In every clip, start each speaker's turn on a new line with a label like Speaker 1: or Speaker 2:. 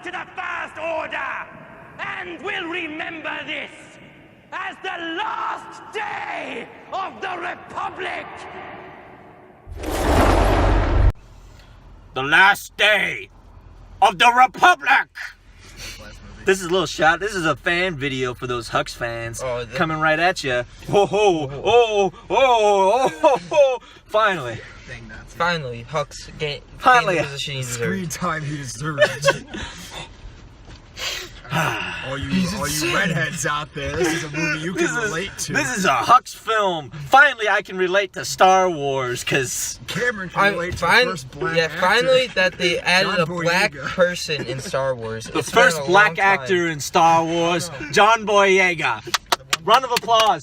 Speaker 1: belong to the First Order, and will remember this as the last day of the Republic.
Speaker 2: The last day of the Republic. This is a little shot. This is a fan video for those Hux fans coming right at you. Oh. Finally.
Speaker 3: Finally, Hux gained
Speaker 2: Finally.
Speaker 3: the position he
Speaker 4: Screen
Speaker 3: deserved.
Speaker 4: time he deserved. all you redheads out there, this is a movie you can relate to.
Speaker 2: This is a Hux film. Finally, I can relate to Star Wars, because
Speaker 4: Cameron can relate to the first black actor.
Speaker 3: Finally that they added
Speaker 4: John
Speaker 3: a black
Speaker 4: Boyega.
Speaker 3: person in Star Wars.
Speaker 2: the first black actor in Star Wars, John Boyega. Round of applause.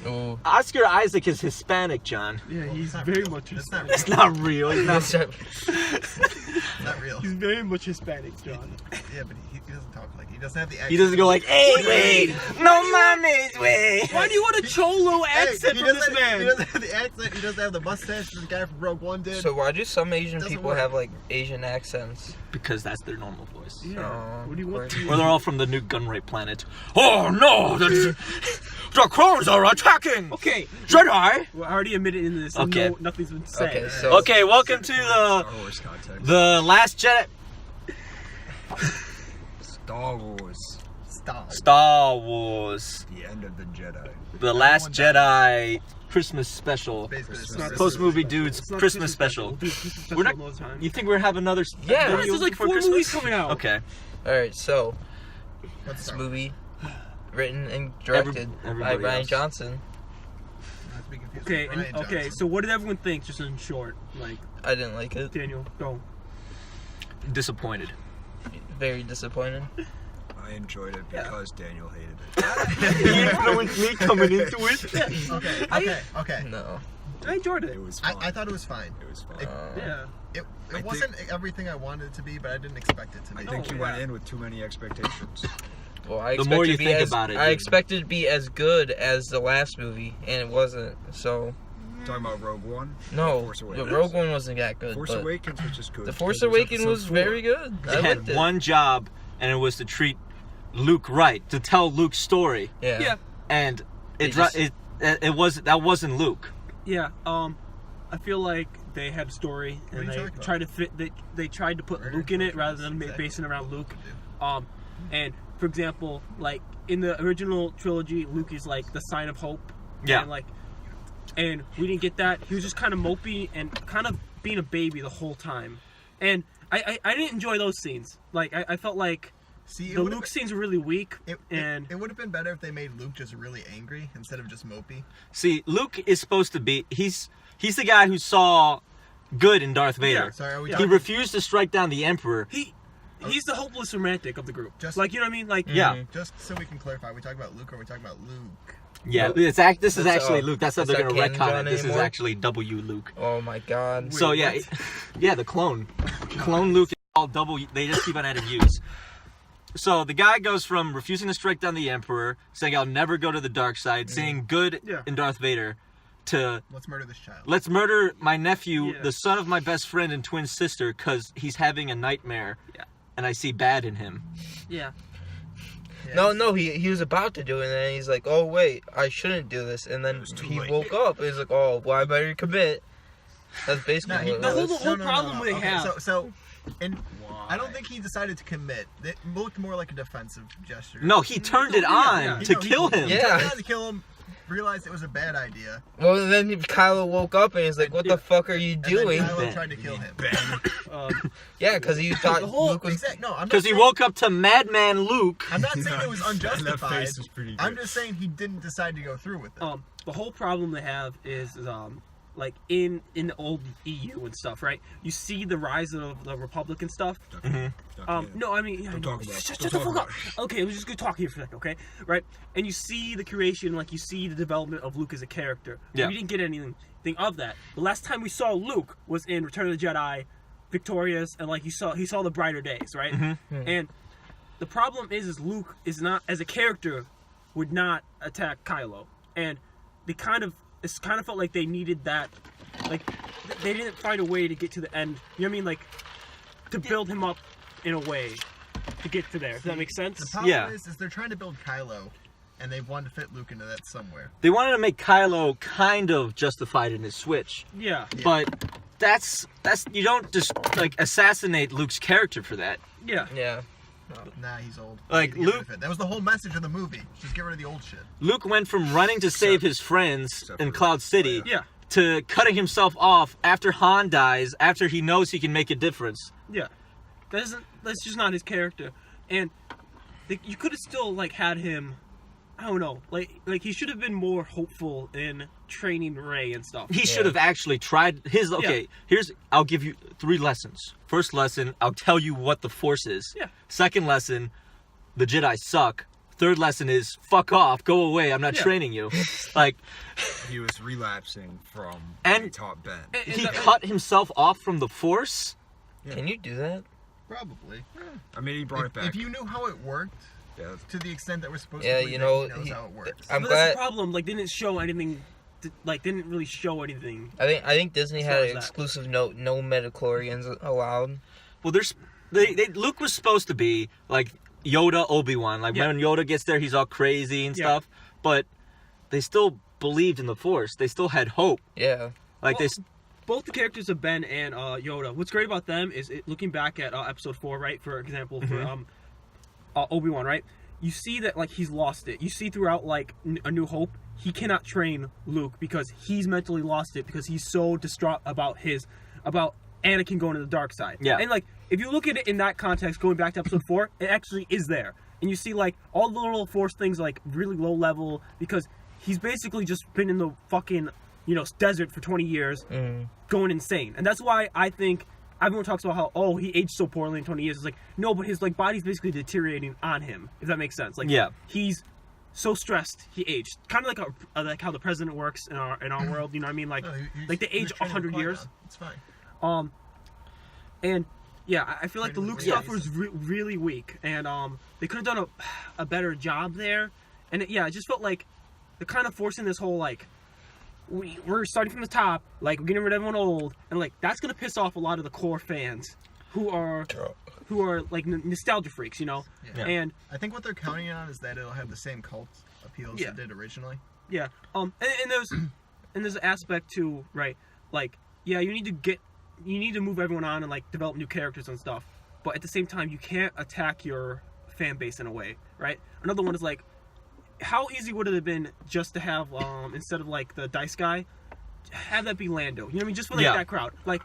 Speaker 3: Ooh.
Speaker 2: Oscar Isaac is Hispanic, John.
Speaker 5: Yeah, he's very much Hispanic.
Speaker 2: It's not real. He's not.
Speaker 6: Not real.
Speaker 5: He's very much Hispanic, John.
Speaker 6: Yeah, but he doesn't talk like he doesn't have the accent.
Speaker 2: He doesn't go like, hey, wait, no mames, wait.
Speaker 5: Why do you want a cholo accent from this man?
Speaker 6: He doesn't have the accent. He doesn't have the mustache that the guy from Rogue One did.
Speaker 3: So why do some Asian
Speaker 6: Doesn't
Speaker 3: people
Speaker 6: work.
Speaker 3: have like Asian accents?
Speaker 2: Because that's their normal voice.
Speaker 5: Yeah. What do you want?
Speaker 2: Or they're all from the new gunray planet. Oh no, the clones are attacking.
Speaker 5: Okay,
Speaker 2: Jedi.
Speaker 5: well, I already admitted in this.
Speaker 2: Okay.
Speaker 5: No, nothing's been said.
Speaker 3: Okay, so
Speaker 2: Okay, welcome to
Speaker 4: Star Wars context.
Speaker 2: the Last Jedi.
Speaker 4: Star Wars.
Speaker 2: Star Wars.
Speaker 4: The end of the Jedi.
Speaker 2: The Last Jedi Christmas special.
Speaker 6: Basically,
Speaker 2: Post movie dudes
Speaker 5: It's not
Speaker 2: Christmas special.
Speaker 5: Dude, Christmas special
Speaker 2: We're not.
Speaker 5: all the time.
Speaker 2: You think we're having another?
Speaker 3: Yeah.
Speaker 2: video
Speaker 5: There's like
Speaker 2: before
Speaker 5: 4
Speaker 2: Christmas?
Speaker 5: movies coming out.
Speaker 2: Okay.
Speaker 3: all right, so
Speaker 6: Let's
Speaker 3: this
Speaker 6: start.
Speaker 3: movie written and directed by
Speaker 2: everybody
Speaker 3: Ryan
Speaker 2: else.
Speaker 3: Johnson.
Speaker 6: Not to be confused
Speaker 5: Okay,
Speaker 6: with Ryan
Speaker 5: okay.
Speaker 6: Johnson.
Speaker 5: So what did everyone think? Just in short, like
Speaker 3: I didn't like it.
Speaker 5: Daniel, go.
Speaker 2: Disappointed.
Speaker 3: Very disappointed.
Speaker 4: I enjoyed it because Daniel hated it.
Speaker 2: He influenced me coming into it.
Speaker 6: Okay.
Speaker 3: No.
Speaker 5: I enjoyed it.
Speaker 4: It was fine.
Speaker 6: I thought it was fine.
Speaker 4: It was fine.
Speaker 5: Yeah.
Speaker 6: It wasn't everything I wanted it to be, but I didn't expect it to be.
Speaker 4: I think you went in with too many expectations.
Speaker 3: Well, I
Speaker 2: The more
Speaker 3: expected
Speaker 2: you
Speaker 3: to be
Speaker 2: think
Speaker 3: as,
Speaker 2: about it,
Speaker 3: I
Speaker 2: you-
Speaker 3: expected to be as good as the last movie, and it wasn't. So
Speaker 4: Talking about Rogue One?
Speaker 3: no,
Speaker 4: Force
Speaker 3: the
Speaker 4: Awakens.
Speaker 3: Rogue One wasn't that good.
Speaker 4: Force
Speaker 3: but
Speaker 4: Awakens was just good.
Speaker 3: The Force
Speaker 4: It was
Speaker 3: Awakens
Speaker 4: episode
Speaker 3: was
Speaker 4: 4.
Speaker 3: very good. I
Speaker 2: It had
Speaker 3: liked it.
Speaker 2: one job, and it was to treat Luke right, to tell Luke's story,
Speaker 3: Yeah.
Speaker 5: Yeah.
Speaker 2: and
Speaker 3: They just-
Speaker 2: that wasn't Luke.
Speaker 5: Yeah. I feel like they had a story
Speaker 6: What are
Speaker 5: and
Speaker 6: you
Speaker 5: they
Speaker 6: talking about?
Speaker 5: tried to fit. They tried to put
Speaker 6: Murder
Speaker 5: Luke in it rather
Speaker 6: controversy,
Speaker 5: than
Speaker 6: exactly.
Speaker 5: basing it around Luke.
Speaker 6: What
Speaker 5: And for example, like in the original trilogy, Luke is like the sign of hope.
Speaker 2: Yeah.
Speaker 5: And we didn't get that. He was just kind of mopey and kind of being a baby the whole time. And I didn't enjoy those scenes. Like I felt like
Speaker 6: See,
Speaker 5: the Luke scenes were really weak.
Speaker 6: It would have been better if they made Luke just really angry instead of just mopey.
Speaker 2: See, Luke is supposed to be he's the guy who saw good in Darth Vader.
Speaker 5: Yeah.
Speaker 6: Sorry, are we
Speaker 2: He
Speaker 6: talking?
Speaker 2: refused to strike down the Emperor.
Speaker 5: He's the hopeless romantic of the group.
Speaker 6: Just-
Speaker 5: Like, you know what I mean? Like,
Speaker 2: Yeah.
Speaker 6: Just so we can clarify, are we talking about Luke or are we talking about Luke?
Speaker 2: Yeah, this is
Speaker 3: That's,
Speaker 2: actually Luke. That's how
Speaker 3: that's
Speaker 2: they're
Speaker 3: not
Speaker 2: gonna retcon
Speaker 3: canon
Speaker 2: it. This is
Speaker 3: anymore?
Speaker 2: actually W Luke.
Speaker 3: Oh my god.
Speaker 2: So yeah, the clone Luke is all double. They just keep on adding U's. So the guy goes from refusing to strike down the Emperor, saying I'll never go to the dark side, seeing good in Darth Vader, to
Speaker 6: Let's murder this child.
Speaker 2: let's murder my nephew,
Speaker 5: Yeah.
Speaker 2: the son of my best friend and twin sister, because he's having a nightmare, and I see bad in him.
Speaker 5: Yeah.
Speaker 3: No, he was about to do it, and then he's like, oh wait, I shouldn't do this, and then he woke up, and he's like, oh, well, I better commit. That's basically what it
Speaker 5: the
Speaker 3: was.
Speaker 5: whole problem they have.
Speaker 6: And I don't think he decided to commit. It looked more like a defensive gesture.
Speaker 2: No, he turned it on to kill him.
Speaker 6: He
Speaker 3: Yeah.
Speaker 6: turned it on to kill him. Realized it was a bad idea.
Speaker 3: Well, then Kylo woke up, and he's like, what the fuck are you
Speaker 6: And
Speaker 3: doing?
Speaker 6: then Kylo tried to kill him.
Speaker 3: Yeah, because he thought
Speaker 5: The whole-
Speaker 3: Luke was...
Speaker 6: No, I'm not
Speaker 2: Because he
Speaker 6: saying-
Speaker 2: woke up to Madman Luke.
Speaker 6: I'm not saying it was
Speaker 4: That
Speaker 6: unjustified.
Speaker 4: face was pretty good.
Speaker 6: I'm just saying he didn't decide to go through with it.
Speaker 5: The whole problem they have is like in the old EU and stuff, right? You see the rise of the Republic and stuff. No, I mean,
Speaker 4: Don't talk about it.
Speaker 5: shut
Speaker 4: Don't
Speaker 5: the
Speaker 4: talk
Speaker 5: fuck
Speaker 4: about
Speaker 5: up. Okay, we're just gonna talk here for a second, okay? Right? And you see the creation, like you see the development of Luke as a character.
Speaker 2: Yeah.
Speaker 5: We didn't get anything of that. The last time we saw Luke was in Return of the Jedi, victorious, and like he saw the brighter days, right? And the problem is Luke is not, as a character, would not attack Kylo, and it kind of felt like they needed that, like they didn't find a way to get to the end. You know what I mean? Like to build him up in a way to get to there. Does that make sense?
Speaker 6: The problem
Speaker 2: Yeah.
Speaker 6: is they're trying to build Kylo, and they wanted to fit Luke into that somewhere.
Speaker 2: They wanted to make Kylo kind of justified in his switch.
Speaker 5: Yeah.
Speaker 2: But that's you don't just like assassinate Luke's character for that.
Speaker 5: Yeah.
Speaker 3: Yeah.
Speaker 6: Nah, he's old.
Speaker 2: Like,
Speaker 6: Get rid
Speaker 2: Luke-
Speaker 6: of it. That was the whole message of the movie. Just get rid of the old shit.
Speaker 2: Luke went from running to save his friends in Cloud City
Speaker 5: Yeah.
Speaker 2: to cutting himself off after Han dies, after he knows he can make a difference.
Speaker 5: Yeah. That's just not his character. And you could have still like had him, I don't know, like he should have been more hopeful in training Rey and stuff.
Speaker 2: He should have actually tried his. Okay, I'll give you 3 lessons. First lesson, I'll tell you what the Force is.
Speaker 5: Yeah.
Speaker 2: Second lesson, the Jedi suck. Third lesson is fuck off, go away. I'm not training you. Like,
Speaker 4: He was relapsing from
Speaker 2: And-
Speaker 4: what he taught Ben.
Speaker 2: he cut himself off from the Force.
Speaker 3: Can you do that?
Speaker 6: Probably.
Speaker 4: I mean, he brought it back.
Speaker 6: If you knew how it worked,
Speaker 4: Yeah.
Speaker 6: to the extent that we're supposed
Speaker 3: Yeah,
Speaker 6: to believe
Speaker 3: you know,
Speaker 6: that he knows how it works.
Speaker 3: I'm
Speaker 5: But that's
Speaker 3: glad.
Speaker 5: the problem. Like, didn't show anything. Didn't really show anything.
Speaker 3: I think Disney
Speaker 5: As
Speaker 3: had
Speaker 5: far
Speaker 3: an
Speaker 5: as that.
Speaker 3: exclusive note: no midichlorians allowed.
Speaker 2: Well, Luke was supposed to be like Yoda, Obi-Wan. Like when Yoda gets there, he's all crazy and stuff. But they still believed in the Force. They still had hope.
Speaker 3: Yeah.
Speaker 2: Like
Speaker 5: Well, both the characters of Ben and Yoda. What's great about them is looking back at Episode 4, right? For example, for Obi-Wan, right? You see that like he's lost it. You see throughout like A New Hope, he cannot train Luke because he's mentally lost it because he's so distraught about Anakin going to the dark side.
Speaker 2: Yeah.
Speaker 5: And like if you look at it in that context, going back to Episode 4, it actually is there. And you see like all the little Force things like really low level because he's basically just been in the fucking desert for 20 years, going insane. And that's why I think everyone talks about how he aged so poorly in 20 years. It's like no, but his like body's basically deteriorating on him. If that makes sense. Like he's so stressed he aged. Kind of like how the president works in our world. You know what I mean? Like
Speaker 6: No,
Speaker 5: like they
Speaker 6: he
Speaker 5: age
Speaker 6: was training
Speaker 5: 100
Speaker 6: Qui-Gon.
Speaker 5: years.
Speaker 6: It's fine.
Speaker 5: And yeah, I feel like the
Speaker 6: Training
Speaker 5: Luke
Speaker 6: the
Speaker 5: stuff
Speaker 6: Jedi.
Speaker 5: was really weak, and they could have done a better job there. And it just felt like they're kind of forcing this whole like we're starting from the top, like we're getting rid of everyone old, and like that's gonna piss off a lot of the core fans who are like nostalgia freaks,
Speaker 6: Yeah.
Speaker 5: And
Speaker 6: I think what they're counting on is that it'll have the same cult appeal as it did originally.
Speaker 5: yeah, and there's an aspect to right, like you need to move everyone on and like develop new characters and stuff, but at the same time you can't attack your fan base in a way, right? Another one is like, how easy would it have been just to have instead of like the dice guy, have that be Lando? You know what I mean? Just for like that crowd. Like,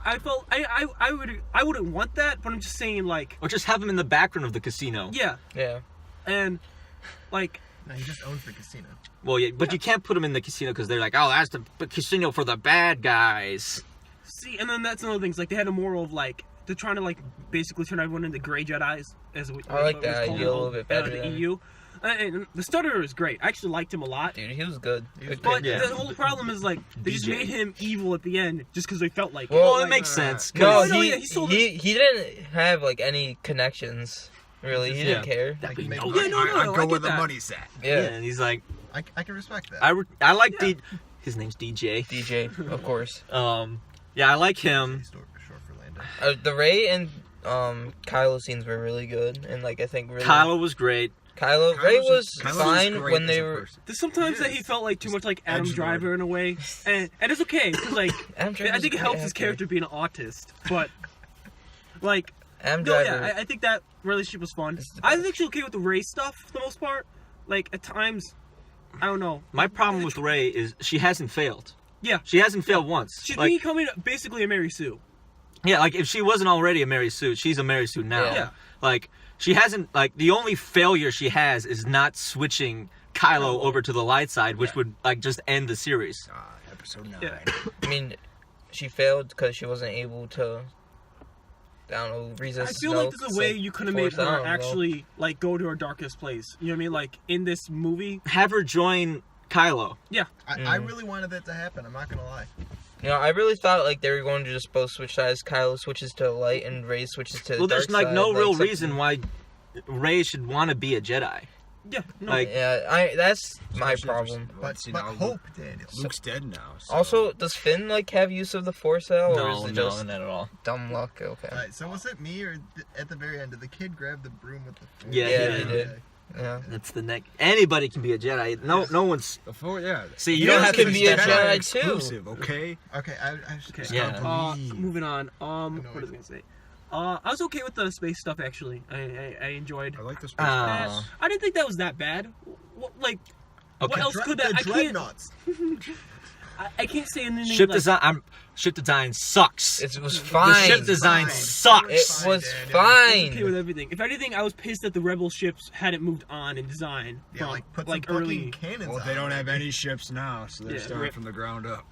Speaker 5: I felt I wouldn't want that, but I'm just saying like,
Speaker 2: or just have him in the background of the casino.
Speaker 5: yeah, and like.
Speaker 6: No, he just owns the casino.
Speaker 2: Well, yeah, but you can't put him in the casino because they're like, oh, that's the casino for the bad guys.
Speaker 5: See, and then that's another thing. It's like they had a moral of like they're trying to like basically turn everyone into gray Jedis, as we.
Speaker 3: I like that idea a little bit better.
Speaker 5: The EU, and the Stutterer is great. I actually liked him a lot.
Speaker 3: Dude, he was good.
Speaker 5: But the whole problem is like they just made him evil at the end just because they felt like.
Speaker 3: Well,
Speaker 2: Well, it makes sense.
Speaker 3: No,
Speaker 5: he
Speaker 3: he didn't have like any connections. Really, he didn't care.
Speaker 6: I can make
Speaker 5: no,
Speaker 6: money.
Speaker 5: no,
Speaker 4: I
Speaker 5: I
Speaker 4: go
Speaker 5: get
Speaker 4: where the
Speaker 5: that.
Speaker 4: money's at.
Speaker 2: Yeah,
Speaker 3: Yeah,
Speaker 2: and he's like,
Speaker 6: I can respect that.
Speaker 2: I like his name's DJ.
Speaker 3: DJ, of course.
Speaker 2: Yeah, I like him.
Speaker 6: Short for Lando.
Speaker 3: The Rey and Kylo scenes were really good, and like I think really
Speaker 2: Kylo was great.
Speaker 3: Rey was
Speaker 4: Kylo's
Speaker 3: fine
Speaker 4: great
Speaker 3: when
Speaker 4: as
Speaker 3: they
Speaker 4: a
Speaker 3: were.
Speaker 4: person.
Speaker 5: There's sometimes that he felt like too much like Adam
Speaker 4: Edgelord.
Speaker 5: Driver in a way, and it's okay because like
Speaker 3: Adam Driver's
Speaker 5: I think
Speaker 3: a
Speaker 5: it helps
Speaker 3: great
Speaker 5: his
Speaker 3: actor.
Speaker 5: character being an autist, but like.
Speaker 3: Adam
Speaker 5: No,
Speaker 3: Driver.
Speaker 5: yeah, I think that relationship was fun. I was actually okay with the Rey stuff for the most part. Like, at times, I don't know.
Speaker 2: My problem with Rey is she hasn't failed.
Speaker 5: Yeah.
Speaker 2: She hasn't failed once.
Speaker 5: She's
Speaker 2: Like,
Speaker 5: becoming basically a Mary Sue.
Speaker 2: yeah, like if she wasn't already a Mary Sue, she's a Mary Sue now.
Speaker 5: Yeah.
Speaker 2: Like she hasn't. Like the only failure she has is not switching Kylo over to the light side, which would like just end the series.
Speaker 4: Episode 9.
Speaker 5: Yeah.
Speaker 3: I mean, she failed because she wasn't able to. I don't know, resist.
Speaker 5: I feel like there's a way
Speaker 3: Snoke,
Speaker 5: you could have made
Speaker 3: force, I
Speaker 5: her
Speaker 3: don't know.
Speaker 5: actually, like, go to her darkest place. You know what I mean? Like, in this movie.
Speaker 2: Have her join Kylo.
Speaker 5: Yeah.
Speaker 6: I really wanted that to happen. I'm not gonna lie.
Speaker 3: You know, I really thought like they were going to just both switch sides. Kylo switches to light and Rey switches to
Speaker 2: Well,
Speaker 3: dark
Speaker 2: there's like
Speaker 3: side,
Speaker 2: no real
Speaker 3: something-
Speaker 2: reason why Rey should want to be a Jedi.
Speaker 5: Yeah, no.
Speaker 2: Like,
Speaker 3: Yeah, that's my problem.
Speaker 6: But hope, Daniel.
Speaker 4: Luke's dead now. So.
Speaker 3: Also, does Finn like have use of the Force at all, or
Speaker 2: no,
Speaker 3: is it
Speaker 2: no,
Speaker 3: just
Speaker 2: not at all.
Speaker 3: dumb luck? Okay.
Speaker 6: Alright, so was it me or at the very end did the kid grab the broom with the Force?
Speaker 2: Yeah,
Speaker 3: Yeah,
Speaker 2: he
Speaker 3: he did. Yeah.
Speaker 2: That's the neck. Anybody can be a Jedi. No one's.
Speaker 4: Yeah.
Speaker 2: See, you
Speaker 3: You
Speaker 2: don't have to
Speaker 3: can
Speaker 2: be
Speaker 3: be a
Speaker 2: special.
Speaker 3: Jedi
Speaker 4: Exclusive, okay?
Speaker 6: Okay, I just
Speaker 2: Yeah.
Speaker 5: Moving on. What was I gonna say? I was okay with the space stuff actually. I enjoyed.
Speaker 4: I like this.
Speaker 5: I didn't think that was that bad. What else could that? I can't. I can't say anything.
Speaker 2: Ship design. Ship design sucks.
Speaker 3: It was
Speaker 2: The
Speaker 3: fine.
Speaker 2: ship design sucks.
Speaker 3: It was
Speaker 5: I was okay
Speaker 3: fine.
Speaker 5: with everything. If anything, I was pissed that the Rebel ships hadn't moved on in design.
Speaker 6: Yeah,
Speaker 5: from,
Speaker 6: like put
Speaker 5: like
Speaker 6: some
Speaker 5: early.
Speaker 6: fucking cannons
Speaker 4: Well,
Speaker 6: on
Speaker 4: they don't
Speaker 6: it.
Speaker 4: have any ships now, so they're
Speaker 5: Yeah,
Speaker 4: starting
Speaker 5: right.
Speaker 4: from the ground up.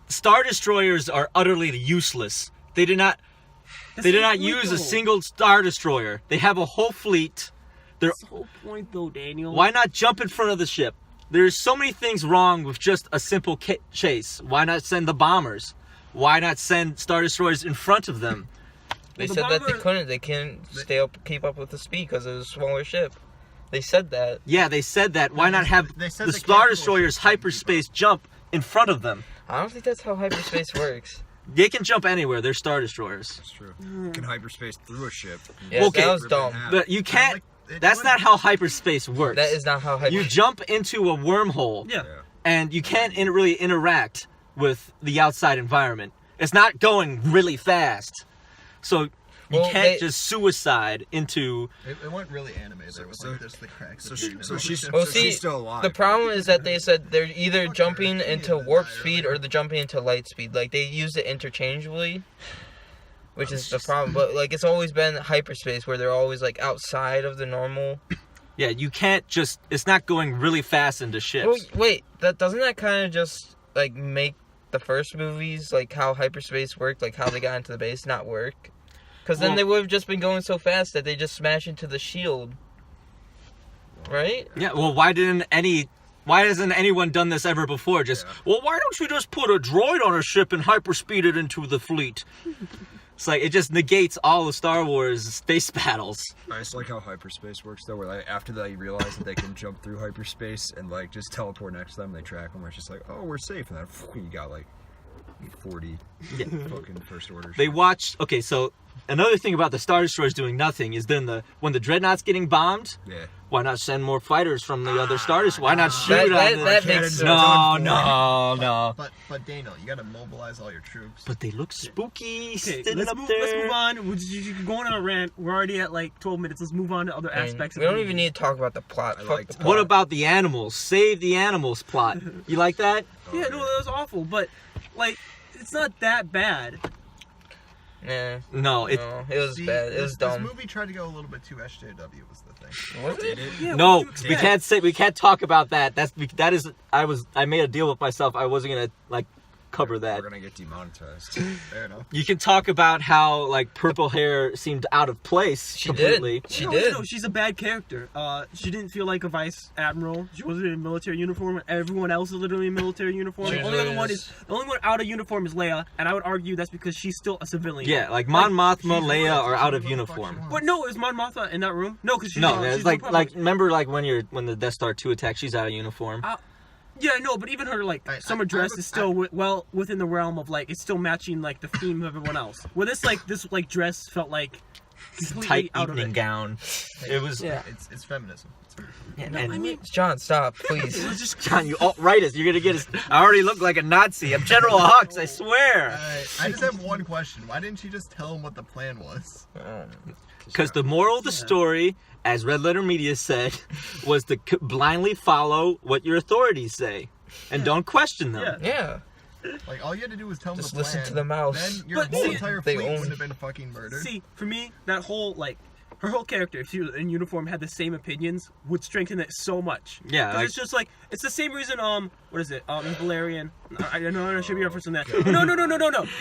Speaker 2: Star destroyers are utterly useless. They did not use a single Star destroyer. They have a whole fleet.
Speaker 5: That's the whole point, though, Daniel.
Speaker 2: Why not jump in front of the ship? There's so many things wrong with just a simple chase. Why not send the bombers? Why not send Star destroyers in front of them?
Speaker 3: They
Speaker 5: Well, the
Speaker 3: said that they
Speaker 5: bomber-
Speaker 3: couldn't. They couldn't keep up with the speed because it was a smaller ship. They said that.
Speaker 2: Yeah, they said that. Why not have
Speaker 6: They said
Speaker 2: the
Speaker 6: the
Speaker 2: Star
Speaker 6: capital
Speaker 2: destroyers
Speaker 6: ships couldn't keep
Speaker 2: hyperspace jump in front of them?
Speaker 3: I don't think that's how hyperspace works.
Speaker 2: They can jump anywhere. They're Star destroyers.
Speaker 4: That's true. You can hyperspace through a ship.
Speaker 3: Yeah,
Speaker 2: Okay,
Speaker 3: that was
Speaker 4: rip it in
Speaker 3: dumb.
Speaker 4: half.
Speaker 2: But you can't.
Speaker 6: Like, it
Speaker 2: That's
Speaker 6: would-
Speaker 2: not how hyperspace works.
Speaker 3: That is not how hyperspace.
Speaker 2: You jump into a wormhole.
Speaker 5: Yeah.
Speaker 2: And you can't really interact with the outside environment. It's not going really fast. So you
Speaker 3: Well,
Speaker 2: can't just suicide into...
Speaker 6: It went really anime there with like just the cracks.
Speaker 4: So,
Speaker 6: of
Speaker 4: she,
Speaker 6: the
Speaker 4: so, she's,
Speaker 3: Well,
Speaker 4: so
Speaker 3: see,
Speaker 4: she's still alive.
Speaker 3: The problem is that they said they're either jumping into warp speed or they're jumping into light speed. Like, they use it interchangeably, which is the problem. But, like, it's always been hyperspace where they're always, like, outside of the normal.
Speaker 2: Yeah, you can't just... It's not going really fast into ships.
Speaker 3: Well, wait, doesn't that kind of just, like, make the first movies, like, how hyperspace worked, like, how they got into the base, not work? Because then
Speaker 2: Well-
Speaker 3: they would have just been going so fast that they just smash into the shield. Right?
Speaker 2: Yeah, well, why hasn't anyone done this ever before? Well, why don't you just put a droid on a ship and hyperspeed it into the fleet? It's like, it just negates all the Star Wars space battles.
Speaker 4: I just like how hyperspace works though, where like, after they realize that they can jump through hyperspace and like just teleport next to them, they track them. Where it's just like, oh, we're safe, and then you got like 40 fucking first order.
Speaker 2: They watch... Okay, so another thing about the Star Destroyers doing nothing is then when the Dreadnought's getting bombed,
Speaker 4: Yeah.
Speaker 2: why not send more fighters from the other Star Destroyers? Why not shoot
Speaker 3: That makes sense.
Speaker 2: No.
Speaker 6: But Daniel, you gotta mobilize all your troops.
Speaker 2: But they look spooky
Speaker 5: Okay,
Speaker 2: sitting
Speaker 5: let's
Speaker 2: up
Speaker 5: move,
Speaker 2: there.
Speaker 5: let's move on. We're going on a rant. We're already at like 12 minutes. Let's move on to other aspects.
Speaker 3: We don't even need to talk about the plot.
Speaker 4: I
Speaker 3: Fuck
Speaker 4: liked
Speaker 3: the
Speaker 4: it.
Speaker 3: plot.
Speaker 2: What about the animals? Save the animals plot. You like that?
Speaker 5: Yeah, no, that was awful. But like, it's not that bad.
Speaker 3: Nah,
Speaker 2: No, it.
Speaker 3: no, it was
Speaker 6: See,
Speaker 3: bad. It was
Speaker 6: this
Speaker 3: dumb.
Speaker 6: movie tried to go a little bit too SJW was the thing.
Speaker 3: Was it?
Speaker 5: Yeah,
Speaker 2: No,
Speaker 5: what did you expect?
Speaker 2: we can't talk about that. That is. I made a deal with myself. I wasn't gonna like cover that.
Speaker 4: We're gonna get demonetized.
Speaker 6: Fair enough.
Speaker 2: You can talk about how like purple hair seemed out of place
Speaker 3: She
Speaker 2: completely.
Speaker 3: did. She
Speaker 5: No,
Speaker 3: did.
Speaker 5: No, she's a bad character. She didn't feel like a vice admiral. She wasn't in military uniform. Everyone else is literally in military uniform.
Speaker 3: She
Speaker 5: The only
Speaker 3: was-
Speaker 5: one out of uniform is Leia, and I would argue that's because she's still a civilian.
Speaker 2: Yeah, like Mon Mothma,
Speaker 6: She's
Speaker 2: Leia
Speaker 6: the
Speaker 2: are out of
Speaker 6: fuck
Speaker 2: uniform.
Speaker 6: she wants.
Speaker 5: But no, is Mon Mothma in that room? No, because she's
Speaker 2: No,
Speaker 5: she's
Speaker 2: it's like
Speaker 5: Republic.
Speaker 2: remember like when the Death Star 2 attacked, she's out of uniform.
Speaker 5: Yeah, no, but even her summer dress is still well within the realm of like it's still matching like the theme of everyone else. Where this dress felt like completely
Speaker 2: Tight
Speaker 5: out of
Speaker 2: evening
Speaker 5: it.
Speaker 2: gown. It was.
Speaker 3: Yeah.
Speaker 6: It's feminism. It's feminism.
Speaker 2: And,
Speaker 5: I mean,
Speaker 3: John, stop, please.
Speaker 2: it was just John, you alt-rightist. You're gonna get us. I already look like a Nazi. I'm General Hux. I swear.
Speaker 6: I just have one question. Why didn't she just tell him what the plan was?
Speaker 2: Because the moral of the story, as Red Letter Media said, was to blindly follow what your authorities say, and don't question them.
Speaker 5: Yeah.
Speaker 3: Yeah.
Speaker 6: Like all you had to do was tell him
Speaker 3: Just
Speaker 6: the
Speaker 3: listen
Speaker 6: plan.
Speaker 3: to the mouse.
Speaker 6: Then your
Speaker 5: But
Speaker 6: whole
Speaker 5: see,
Speaker 6: entire
Speaker 3: they
Speaker 6: fleet
Speaker 3: own-
Speaker 6: wouldn't have been fucking murdered.
Speaker 5: See, for me, that whole her whole character, if she was in uniform, had the same opinions, would strengthen it so much.
Speaker 2: Yeah,
Speaker 5: 'Cause
Speaker 2: like-
Speaker 5: it's just like it's the same reason. What is it? In Valerian. I know I should be referencing that. No.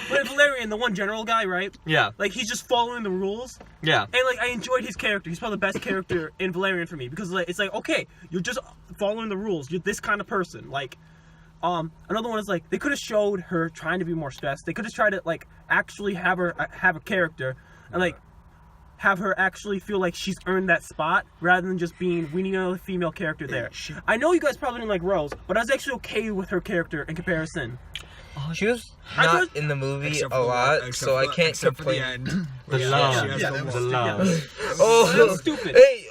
Speaker 5: But in Valerian, the one general guy, right?
Speaker 2: Yeah.
Speaker 5: Like he's just following the rules,
Speaker 2: Yeah.
Speaker 5: and like I enjoyed his character. He's probably the best character in Valerian for me because like it's like okay, you're just following the rules. You're this kind of person. Like, another one is like they could have showed her trying to be more stressed. They could have tried to like actually have a character, and like have her actually feel like she's earned that spot rather than just being, we need another female character there. I know you guys probably didn't like Rose, but I was actually okay with her character in comparison.
Speaker 3: She was not in the movie a lot, so I can't complain.
Speaker 2: The love.
Speaker 3: Oh,
Speaker 5: That's stupid.
Speaker 3: Hey,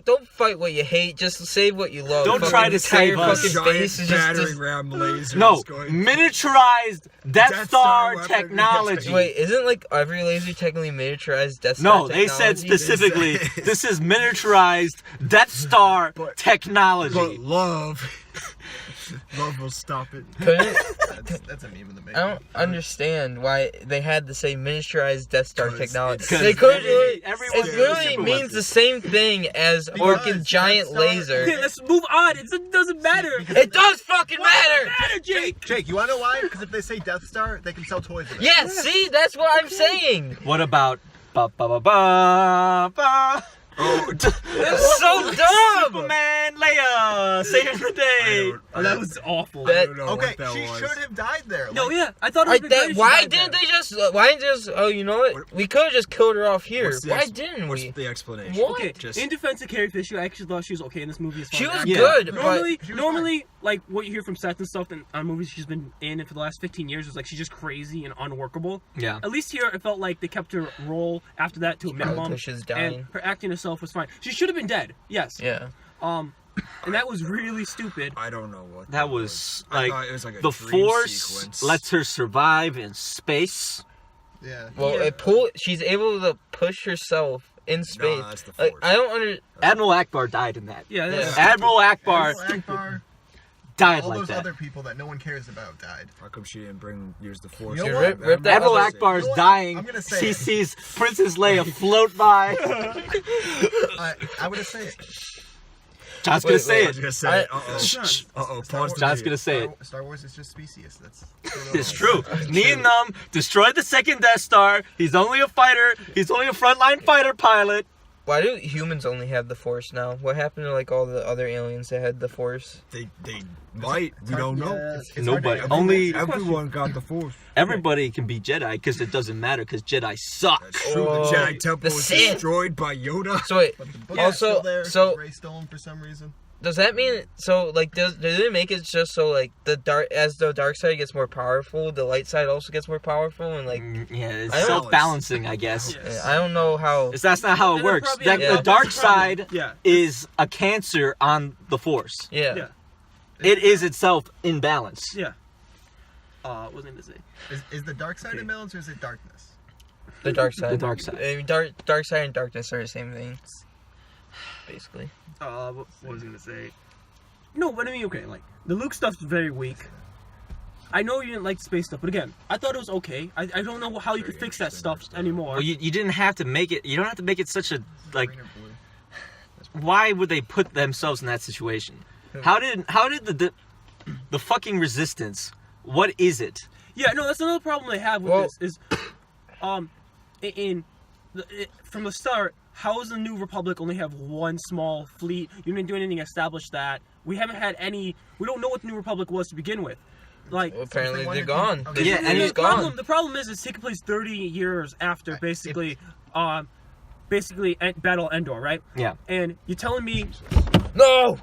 Speaker 3: don't fight what you hate. Just save what you love.
Speaker 2: Don't try to save us.
Speaker 4: Battering ram lasers.
Speaker 2: No, miniaturized Death Star technology.
Speaker 3: Wait, isn't like every laser technically miniaturized Death Star?
Speaker 2: No, they said specifically this is miniaturized Death Star technology.
Speaker 4: But love will stop it.
Speaker 6: That's a meme in the making.
Speaker 3: I don't understand why they had to say miniaturized Death Star technology.
Speaker 2: Because
Speaker 3: They could.
Speaker 2: everyone-
Speaker 3: It really means the same thing as orking giant laser.
Speaker 5: Okay, let's move on. It doesn't matter.
Speaker 3: It does fucking matter.
Speaker 6: Jake, you wanna know why? Because if they say Death Star, they can sell toys with it.
Speaker 3: Yeah, see, that's what I'm saying.
Speaker 2: What about ba ba ba ba ba?
Speaker 3: It's so dumb.
Speaker 2: Superman, Leia, saving the day.
Speaker 5: Oh, that was awful.
Speaker 3: That-
Speaker 4: I don't know
Speaker 6: Okay,
Speaker 4: what that
Speaker 6: she
Speaker 4: was.
Speaker 6: should have died there.
Speaker 5: No,
Speaker 6: like,
Speaker 5: yeah, I thought it was great.
Speaker 3: Why didn't they just? Oh, you know what? We could have just killed her off here.
Speaker 4: What's the
Speaker 3: Why didn't
Speaker 4: What's
Speaker 3: we?
Speaker 4: the explanation?
Speaker 3: What?
Speaker 5: Okay,
Speaker 4: Just-
Speaker 5: in defense of Carrie Fisher, I actually thought she was okay in this movie. As far
Speaker 3: She
Speaker 5: as
Speaker 3: was
Speaker 5: acting.
Speaker 3: good,
Speaker 5: Normally,
Speaker 3: but
Speaker 6: she was
Speaker 5: normally, like what you hear from Seth and stuff in on movies she's been in for the last 15 years is like she's just crazy and unworkable.
Speaker 2: Yeah.
Speaker 5: At least here, it felt like they kept her role after that to a minimum,
Speaker 3: until she's dying.
Speaker 5: and her acting herself was fine. She should have been dead. Yes.
Speaker 3: Yeah.
Speaker 5: And that was really stupid.
Speaker 4: I don't know what
Speaker 2: That was
Speaker 4: I
Speaker 2: like
Speaker 4: thought it was like a
Speaker 2: the
Speaker 4: dream
Speaker 2: Force
Speaker 4: sequence.
Speaker 2: lets her survive in space.
Speaker 6: Yeah.
Speaker 3: Well,
Speaker 5: Yeah.
Speaker 3: she's able to push herself in space.
Speaker 4: that's the
Speaker 3: Like,
Speaker 4: Force.
Speaker 3: I don't under.
Speaker 2: Admiral Akbar died in that.
Speaker 5: Yeah. That's,
Speaker 2: Admiral Akbar
Speaker 6: Akbar,
Speaker 2: died
Speaker 6: all
Speaker 2: like
Speaker 6: those
Speaker 2: that.
Speaker 6: other people that no one cares about died.
Speaker 4: How come she didn't use the Force?
Speaker 6: You know
Speaker 3: She
Speaker 6: what?
Speaker 3: ripped that
Speaker 2: Admiral
Speaker 3: other-
Speaker 2: Akbar's
Speaker 6: You know what?
Speaker 2: dying.
Speaker 6: I'm gonna say
Speaker 2: She
Speaker 6: it.
Speaker 2: sees Princess Leia float by.
Speaker 6: I'm gonna say it.
Speaker 2: John's gonna
Speaker 3: Wait,
Speaker 2: say
Speaker 4: I was
Speaker 2: it.
Speaker 4: gonna say,
Speaker 3: I-
Speaker 4: pause the
Speaker 2: John's
Speaker 4: video.
Speaker 2: gonna say it.
Speaker 6: Star Wars is just specious. That's
Speaker 2: It's true. Nien destroyed the second Death Star. He's only a fighter. He's only a frontline fighter pilot.
Speaker 3: Why do humans only have the Force now? What happened to like all the other aliens that had the Force?
Speaker 4: They might. We don't know.
Speaker 2: Nobody. Only
Speaker 4: Everyone got the Force.
Speaker 2: everybody can be Jedi because it doesn't matter because Jedi suck.
Speaker 4: That's true.
Speaker 3: Oh,
Speaker 4: The Jedi Temple
Speaker 3: the
Speaker 4: was
Speaker 3: Sith.
Speaker 4: destroyed by Yoda.
Speaker 3: So wait,
Speaker 6: But the book
Speaker 3: Also,
Speaker 6: is still there.
Speaker 3: so-
Speaker 6: Rey stole him for some reason.
Speaker 3: does that mean do they make it just so like the dark side gets more powerful, the light side also gets more powerful, and like
Speaker 2: Yeah, it's
Speaker 3: I don't-
Speaker 2: self-balancing, I guess.
Speaker 5: Yes.
Speaker 3: I don't know how.
Speaker 2: That's not how it
Speaker 5: And they're
Speaker 2: works.
Speaker 5: probably-
Speaker 3: yeah.
Speaker 2: The dark side
Speaker 5: Yeah.
Speaker 2: is a cancer on the Force.
Speaker 3: Yeah.
Speaker 5: Yeah.
Speaker 2: It is itself in balance.
Speaker 5: Yeah. What was I gonna say?
Speaker 6: Is the dark side in balance or is it darkness?
Speaker 3: The dark side.
Speaker 2: The dark side.
Speaker 3: I mean, dark side and darkness are the same thing, basically.
Speaker 5: What was I gonna say? No, but I mean, okay, like the Luke stuff's very weak. I know you didn't like space stuff, but again, I thought it was okay. I don't know how you could fix that stuff anymore.
Speaker 2: Well, you didn't have to make it. You don't have to make it such a like.
Speaker 6: Green or blue?
Speaker 2: Why would they put themselves in that situation? How did the fucking resistance? What is it?
Speaker 5: Yeah, no, that's another problem they have with
Speaker 3: Well-
Speaker 5: this is, from the start, how does the New Republic only have one small fleet? You didn't do anything to establish that. We haven't had any. We don't know what the New Republic was to begin with. Like,
Speaker 3: Well, apparently
Speaker 6: Something
Speaker 3: they're
Speaker 6: wanted
Speaker 3: gone.
Speaker 6: to- okay.
Speaker 2: Yeah, and
Speaker 3: he's
Speaker 5: the problem,
Speaker 3: gone.
Speaker 5: the problem is it's taking place 30 years after basically Battle of Endor, right?
Speaker 2: Yeah.
Speaker 5: And you're telling me
Speaker 3: No.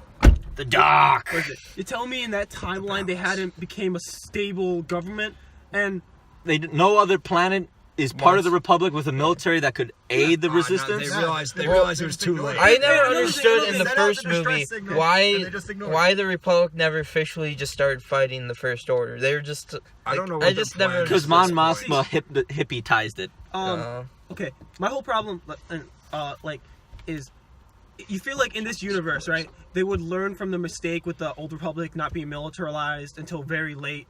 Speaker 2: The dark.
Speaker 5: what is it? You're telling me in that timeline they hadn't became a stable government, and
Speaker 2: No other planet is part of the Republic with a military that could aid the resistance.
Speaker 4: They realized it was too late.
Speaker 3: I never
Speaker 5: no,
Speaker 3: understood
Speaker 5: they
Speaker 3: in the
Speaker 6: sent out
Speaker 3: first
Speaker 6: the distress
Speaker 3: movie
Speaker 6: signal, and
Speaker 3: why
Speaker 6: they just ignored
Speaker 3: why
Speaker 6: it.
Speaker 3: the Republic never officially just started fighting the First Order. They were just.
Speaker 4: I don't know
Speaker 3: I
Speaker 4: what
Speaker 3: just
Speaker 4: their
Speaker 3: never.
Speaker 4: plan is.
Speaker 2: Because Mon
Speaker 4: That's
Speaker 2: Mothma hippietized it.
Speaker 5: okay, my whole problem, is you feel like in this universe, right? They would learn from the mistake with the Old Republic not being militarized until very late.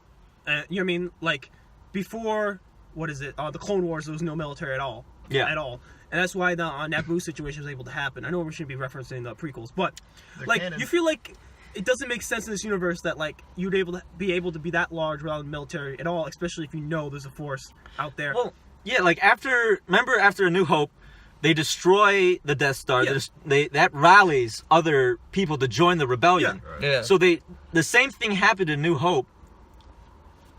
Speaker 5: You know what I mean? Like before, what is it? The Clone Wars, there was no military at all.
Speaker 2: Yeah.
Speaker 5: At all. And that's why the Naboo situation was able to happen. I know we shouldn't be referencing the prequels, but
Speaker 6: They're
Speaker 5: like
Speaker 6: canon.
Speaker 5: you feel like it doesn't make sense in this universe that like you'd be able to be that large without the military at all, especially if you know there's a force out there.
Speaker 2: Well, yeah, like after A New Hope, they destroy the Death Star.
Speaker 5: Yeah.
Speaker 2: That rallies other people to join the rebellion.
Speaker 3: Yeah.
Speaker 2: So the same thing happened in New Hope.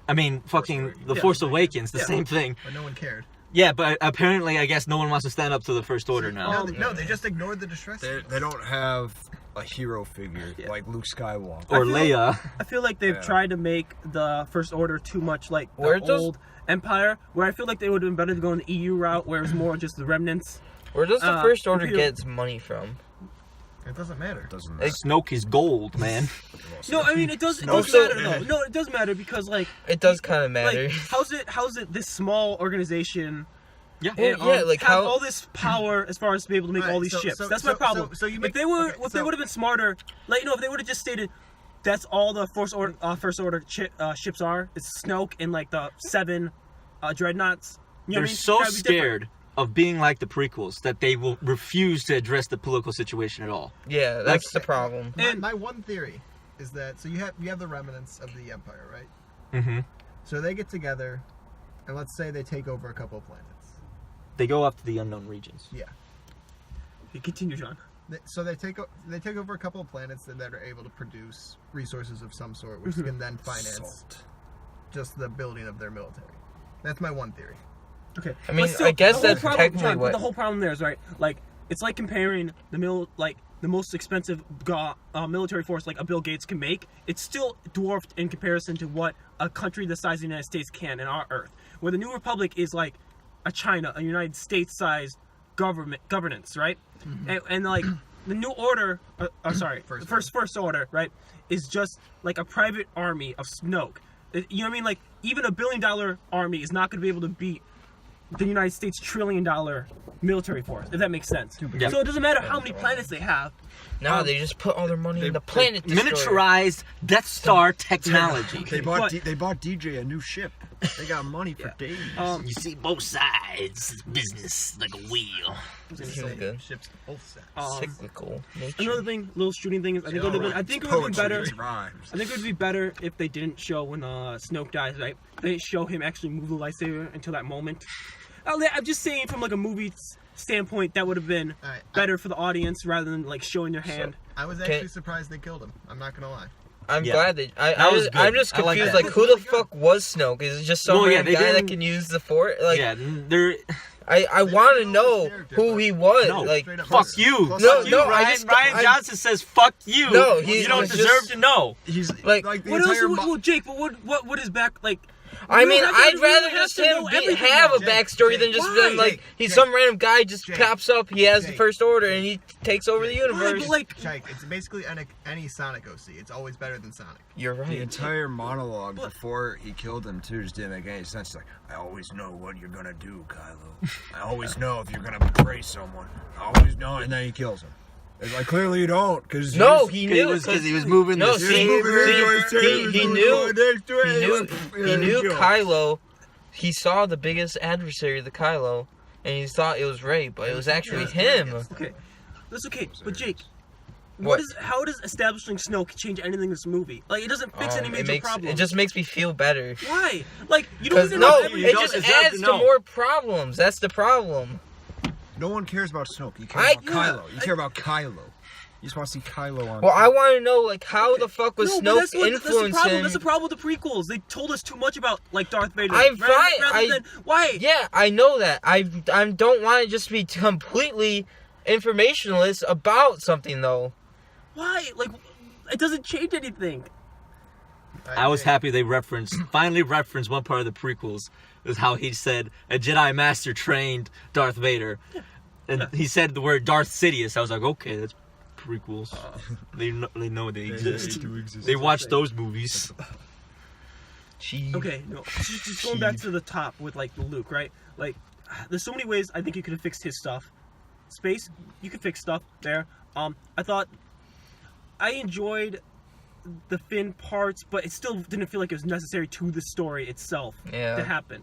Speaker 2: I mean, fucking The
Speaker 5: Yeah.
Speaker 2: Force Awakens, the
Speaker 5: Yeah.
Speaker 2: same thing.
Speaker 6: But no one cared.
Speaker 2: Yeah, but apparently, I guess no one wants to stand up to the First Order now.
Speaker 6: No, they just ignored the distress.
Speaker 4: They don't have a hero figure like Luke Skywalker.
Speaker 2: Or Leia.
Speaker 5: I feel like they've tried to make the First Order too much like the
Speaker 3: Where's those-
Speaker 5: old Empire, where I feel like they would have been better to go in the EU route, where it's more just the remnants.
Speaker 3: Where does the First Order
Speaker 5: Imperial-
Speaker 3: get its money from?
Speaker 6: It doesn't matter.
Speaker 4: Doesn't matter.
Speaker 2: Snoke is gold, man.
Speaker 5: No, I mean it does
Speaker 3: Also-
Speaker 5: matter though. No, it does matter because like
Speaker 3: It does kind of matter.
Speaker 5: like how's it this small organization
Speaker 2: Yeah.
Speaker 3: Well, yeah, like
Speaker 5: have
Speaker 3: how-
Speaker 5: all this power as far as to be able to make all these ships. That's my problem.
Speaker 6: So you
Speaker 5: If
Speaker 6: make,
Speaker 5: they were,
Speaker 6: okay,
Speaker 5: if they would have been smarter, like if they would have just stated, that's all the First Order ships are. It's Snoke and like the 7 dreadnoughts. You know
Speaker 2: They're
Speaker 5: what I mean?
Speaker 2: so
Speaker 5: That'd be different.
Speaker 2: scared of being like the prequels that they will refuse to address the political situation at all.
Speaker 3: Yeah, that's the problem.
Speaker 6: my one theory is that so you have the remnants of the Empire, right?
Speaker 2: Mm-hmm.
Speaker 6: So they get together, and let's say they take over a couple of planets.
Speaker 2: They go up to the unknown regions.
Speaker 6: Yeah.
Speaker 5: Okay, continue, John.
Speaker 6: So they take over a couple of planets that are able to produce resources of some sort, which can then finance
Speaker 4: Salt.
Speaker 6: just the building of their military. That's my one theory.
Speaker 5: Okay.
Speaker 3: I mean,
Speaker 5: But still,
Speaker 3: I guess
Speaker 5: the whole
Speaker 3: that's
Speaker 5: problem,
Speaker 3: technically
Speaker 5: John, but
Speaker 3: what-
Speaker 5: the whole problem there is right. Like it's like comparing the most expensive military force like a Bill Gates can make. It's still dwarfed in comparison to what a country the size of the United States can in our Earth. Where the New Republic is like a China, a United States-sized governance, right? And like the New Order, First Order, right, is just like a private army of Snoke. You know what I mean? Like even $1 billion army is not going to be able to beat the United States $1 trillion military force, if that makes sense.
Speaker 2: Yeah.
Speaker 5: So it doesn't matter how many planets they have.
Speaker 3: No, they just put all their money in the planet destroyer.
Speaker 2: Miniaturized Death Star technology.
Speaker 4: They bought DJ a new ship. They got money for days.
Speaker 2: You see both sides. It's business like a wheel.
Speaker 3: Feels good.
Speaker 6: Ships both sides.
Speaker 3: Cyclical nature.
Speaker 5: Another thing, little shooting thing is I think it would be better. I think it would be better if they didn't show when Snoke dies, right? They didn't show him actually move the lightsaber until that moment. I'm just saying from like a movie standpoint that would have been better for the audience rather than like showing their hand.
Speaker 6: I was actually surprised they killed him. I'm not gonna lie.
Speaker 3: I'm glad that I'm just
Speaker 2: I like
Speaker 3: confused.
Speaker 2: that.
Speaker 3: Like, who the fuck was Snoke? Is it just some random guy that
Speaker 2: didn't-
Speaker 3: can use the fort? Like,
Speaker 2: Yeah, they're...
Speaker 3: I want to know who he was.
Speaker 2: No,
Speaker 3: like,
Speaker 2: fuck you.
Speaker 6: Plus-
Speaker 3: No,
Speaker 2: Fuck you,
Speaker 3: no,
Speaker 2: Ryan. Ryan Johnson says fuck you.
Speaker 3: No,
Speaker 2: you don't
Speaker 3: he's
Speaker 2: deserve
Speaker 3: just-
Speaker 2: to know.
Speaker 4: He's
Speaker 3: like,
Speaker 4: the
Speaker 5: What else?
Speaker 4: entire
Speaker 5: Well, Jake, but what would his back like?
Speaker 3: I mean,
Speaker 5: don't have to-
Speaker 3: I'd
Speaker 5: we don't
Speaker 3: rather
Speaker 5: have
Speaker 3: just
Speaker 5: to
Speaker 3: him
Speaker 5: know everything
Speaker 3: have a
Speaker 5: now.
Speaker 3: backstory
Speaker 6: Jake,
Speaker 3: than just
Speaker 5: why?
Speaker 3: them, like
Speaker 6: Jake,
Speaker 3: he's
Speaker 6: Jake,
Speaker 3: some random guy just
Speaker 6: Jake,
Speaker 3: pops up. He has the
Speaker 6: Jake.
Speaker 3: First Order and he takes over the universe.
Speaker 5: But like,
Speaker 6: Jake, it's basically any Sonic OC. It's always better than Sonic.
Speaker 3: You're
Speaker 4: The
Speaker 3: right.
Speaker 4: entire monologue before he killed him too just didn't make any sense. It's like, I always know what you're gonna do, Kylo. I always know if you're gonna betray someone. I always know, and then he kills him. It's like, clearly you don't, because
Speaker 3: No, he knew
Speaker 2: Because he was moving
Speaker 3: No,
Speaker 2: the
Speaker 3: see, he knew Kylo. He saw the biggest adversary of the Kylo, and he thought it was Rey, but it was actually him.
Speaker 5: okay, that's okay. But Jake,
Speaker 3: What?
Speaker 5: how does establishing Snoke change anything in this movie? Like, it doesn't fix any major problems.
Speaker 3: It just makes me feel better.
Speaker 5: Why? Like, you don't
Speaker 3: Because
Speaker 5: even know
Speaker 3: no,
Speaker 5: everything.
Speaker 3: it
Speaker 2: don't
Speaker 3: just
Speaker 2: deserve
Speaker 3: adds
Speaker 2: to
Speaker 3: to
Speaker 2: know.
Speaker 3: more problems. That's the problem.
Speaker 4: No one cares about Snoke. You care about Kylo. You care about Kylo. You just want to see Kylo on.
Speaker 3: Well, I want to know, like, how the fuck was
Speaker 5: No, but
Speaker 3: Snoke
Speaker 5: that's the problem.
Speaker 3: influencing?
Speaker 5: That's the problem with the prequels. They told us too much about like Darth Vader.
Speaker 3: I'm fine.
Speaker 5: Rather than why?
Speaker 3: Yeah, I know that. I don't want to just be completely informationless about something, though.
Speaker 5: Why? Like, it doesn't change anything.
Speaker 2: I was happy they finally referenced one part of the prequels. Is how he said a Jedi Master trained Darth Vader. And he said the word Darth Sidious. I was like, okay, that's prequels. They know they exist.
Speaker 4: do exist.
Speaker 2: They watch those movies.
Speaker 5: Okay, no. Just going back to the top with like Luke, right? Like, there's so many ways I think you could have fixed his stuff. Space, you could fix stuff there. I enjoyed the Finn parts, but it still didn't feel like it was necessary to the story itself to happen.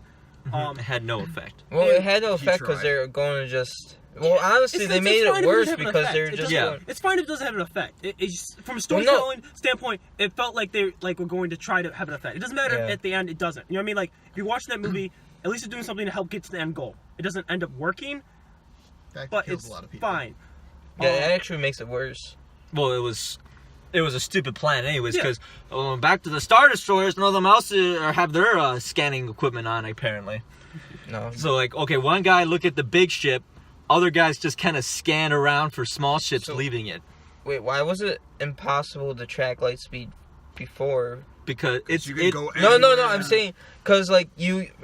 Speaker 2: It had no effect.
Speaker 3: Well, it had no
Speaker 4: He
Speaker 3: effect because
Speaker 4: tried.
Speaker 3: they're going to just... Well, honestly, they made
Speaker 5: fine
Speaker 3: it
Speaker 5: if
Speaker 3: worse
Speaker 5: doesn't have an
Speaker 3: because
Speaker 5: effect.
Speaker 3: they're
Speaker 5: It
Speaker 3: just...
Speaker 5: doesn't-
Speaker 3: going-
Speaker 5: It's fine if it doesn't have an effect. It's just, from a
Speaker 3: Well,
Speaker 5: storytelling standpoint, it felt like they were going to try to have an effect. It doesn't matter
Speaker 3: Yeah.
Speaker 5: at the end, it doesn't. You know what I mean? Like, if you're watching that movie, at least it's doing something to help get to the end goal. It doesn't end up working,
Speaker 6: That
Speaker 5: but
Speaker 6: kills
Speaker 5: it's
Speaker 6: a lot of people.
Speaker 5: fine.
Speaker 3: Yeah, it actually makes it worse.
Speaker 2: Well, it was a stupid plan anyways, because back to the Star Destroyers, none of them else have their scanning equipment on, apparently.
Speaker 3: No.
Speaker 2: So like, okay, one guy look at the big ship, other guys just kind of scan around for small ships leaving it.
Speaker 3: Wait, why was it impossible to track light speed before?
Speaker 2: Because
Speaker 4: You can go
Speaker 3: No,
Speaker 4: anywhere.
Speaker 3: I'm saying, because, like,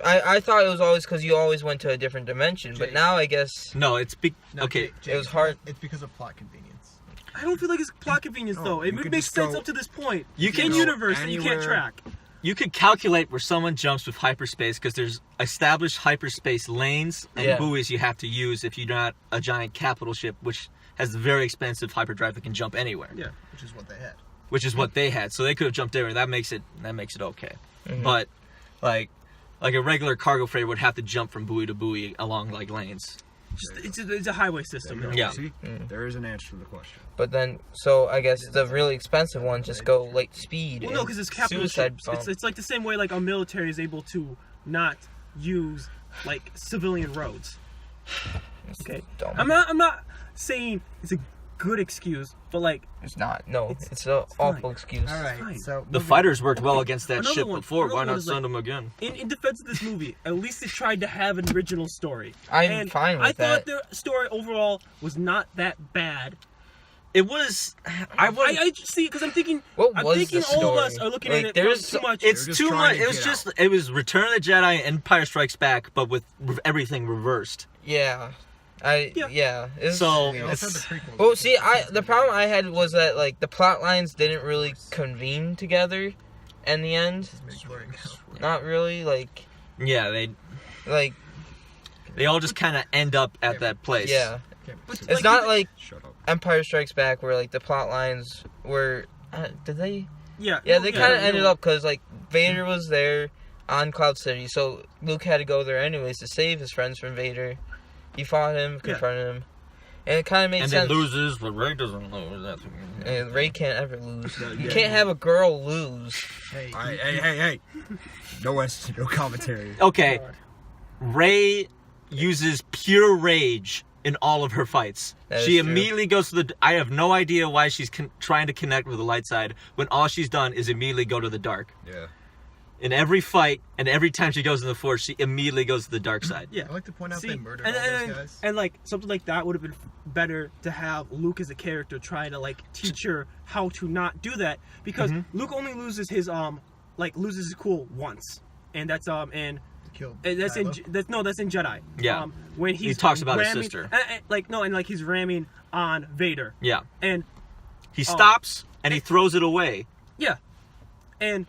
Speaker 3: I thought it was always because you always went to a different dimension, but now I guess...
Speaker 2: No, it's... okay.
Speaker 3: It was hard.
Speaker 6: It's because of plot convenience.
Speaker 5: I don't feel like it's plot convenience, though. It
Speaker 4: you
Speaker 5: would
Speaker 4: could
Speaker 5: make
Speaker 4: just
Speaker 5: sense
Speaker 4: go-
Speaker 5: up to this point.
Speaker 2: You can
Speaker 5: in
Speaker 2: go
Speaker 5: universe that you can't
Speaker 4: anywhere.
Speaker 5: track.
Speaker 2: You could calculate where someone jumps with hyperspace because there's established hyperspace lanes and buoys you have to use if you're not a giant capital ship, which has a very expensive hyperdrive that can jump anywhere.
Speaker 5: Yeah.
Speaker 6: Which is what they had.
Speaker 2: Which is what they had, so they could have jumped there, and that makes it okay. But like a regular cargo freighter would have to jump from buoy to buoy along like lanes.
Speaker 5: It's a highway system.
Speaker 2: Yeah.
Speaker 4: See, there is an answer to the question.
Speaker 3: But then, so I guess the really expensive ones just go light speed.
Speaker 5: Well, no, because it's capital
Speaker 3: suicide
Speaker 5: ships. It's like the same way like our military is able to not use like civilian roads. Okay,
Speaker 3: dumb.
Speaker 5: I'm not saying it's a good excuse, but like
Speaker 3: It's not. No, it's an awful excuse.
Speaker 6: All right,
Speaker 5: fine.
Speaker 6: so
Speaker 2: The fighters worked well against that
Speaker 5: Another
Speaker 2: ship
Speaker 5: one-
Speaker 2: before.
Speaker 5: another
Speaker 2: Why
Speaker 5: one
Speaker 2: not
Speaker 5: is,
Speaker 2: send
Speaker 5: like-
Speaker 2: them again?
Speaker 5: in defense of this movie, at least it tried to have an original story.
Speaker 3: I'm
Speaker 5: And
Speaker 3: fine with
Speaker 5: I thought
Speaker 3: that.
Speaker 5: the story overall was not that bad.
Speaker 2: It was.
Speaker 5: I just see because I'm thinking.
Speaker 3: What
Speaker 5: I'm
Speaker 3: was
Speaker 5: thinking
Speaker 3: the
Speaker 5: all of
Speaker 3: story?
Speaker 5: us are looking
Speaker 3: Like,
Speaker 5: at it
Speaker 3: there's
Speaker 5: from too much.
Speaker 2: It's
Speaker 4: just
Speaker 2: too
Speaker 4: trying
Speaker 2: much.
Speaker 4: to
Speaker 2: It was
Speaker 4: get
Speaker 2: just.
Speaker 4: out.
Speaker 2: It was Return of the Jedi and Empire Strikes Back, but with everything reversed.
Speaker 3: Yeah.
Speaker 5: Yeah.
Speaker 3: It's,
Speaker 2: So
Speaker 6: they also had the
Speaker 2: it's.
Speaker 6: prequels.
Speaker 3: well, see, the problem I had was that like the plot lines didn't really convene together in the end. Not really, like
Speaker 2: Yeah, they all just kind of end up at that place.
Speaker 3: yeah.
Speaker 5: But,
Speaker 3: It's not like
Speaker 4: Shut up.
Speaker 3: Empire Strikes Back where like the plot lines were. Did they?
Speaker 5: Yeah.
Speaker 3: Yeah, they kind of
Speaker 5: yeah.
Speaker 3: ended up because like Vader was there on Cloud City, so Luke had to go there anyways to save his friends from Vader. He fought him, confronted him, and it kind of made
Speaker 2: And
Speaker 3: sense.
Speaker 2: then loses, but Rey doesn't lose. That's.
Speaker 3: And Rey can't ever lose. You can't have a girl lose.
Speaker 4: Hey. No commentary.
Speaker 2: Okay, Rey uses pure rage in all of her fights.
Speaker 3: That
Speaker 2: She
Speaker 3: is true.
Speaker 2: immediately goes to the. I have no idea why she's trying to connect with the light side when all she's done is immediately go to the dark.
Speaker 4: Yeah.
Speaker 2: In every fight and every time she goes in the Force, she immediately goes to the dark side.
Speaker 5: Yeah.
Speaker 6: I like to point out
Speaker 5: See,
Speaker 6: they murdered
Speaker 5: and,
Speaker 6: all
Speaker 5: and,
Speaker 6: those guys.
Speaker 5: and like something like that would have been better to have Luke as a character try to like teach her how to not do that because Luke only loses his loses his cool once, and that's in
Speaker 6: Killed
Speaker 5: that's in
Speaker 6: Kylo.
Speaker 5: that's in Jedi.
Speaker 2: Yeah.
Speaker 5: When he
Speaker 2: talks about his
Speaker 5: ramming,
Speaker 2: sister.
Speaker 5: and he's ramming on Vader.
Speaker 2: Yeah.
Speaker 5: And
Speaker 2: He stops and he throws it away.
Speaker 5: yeah, and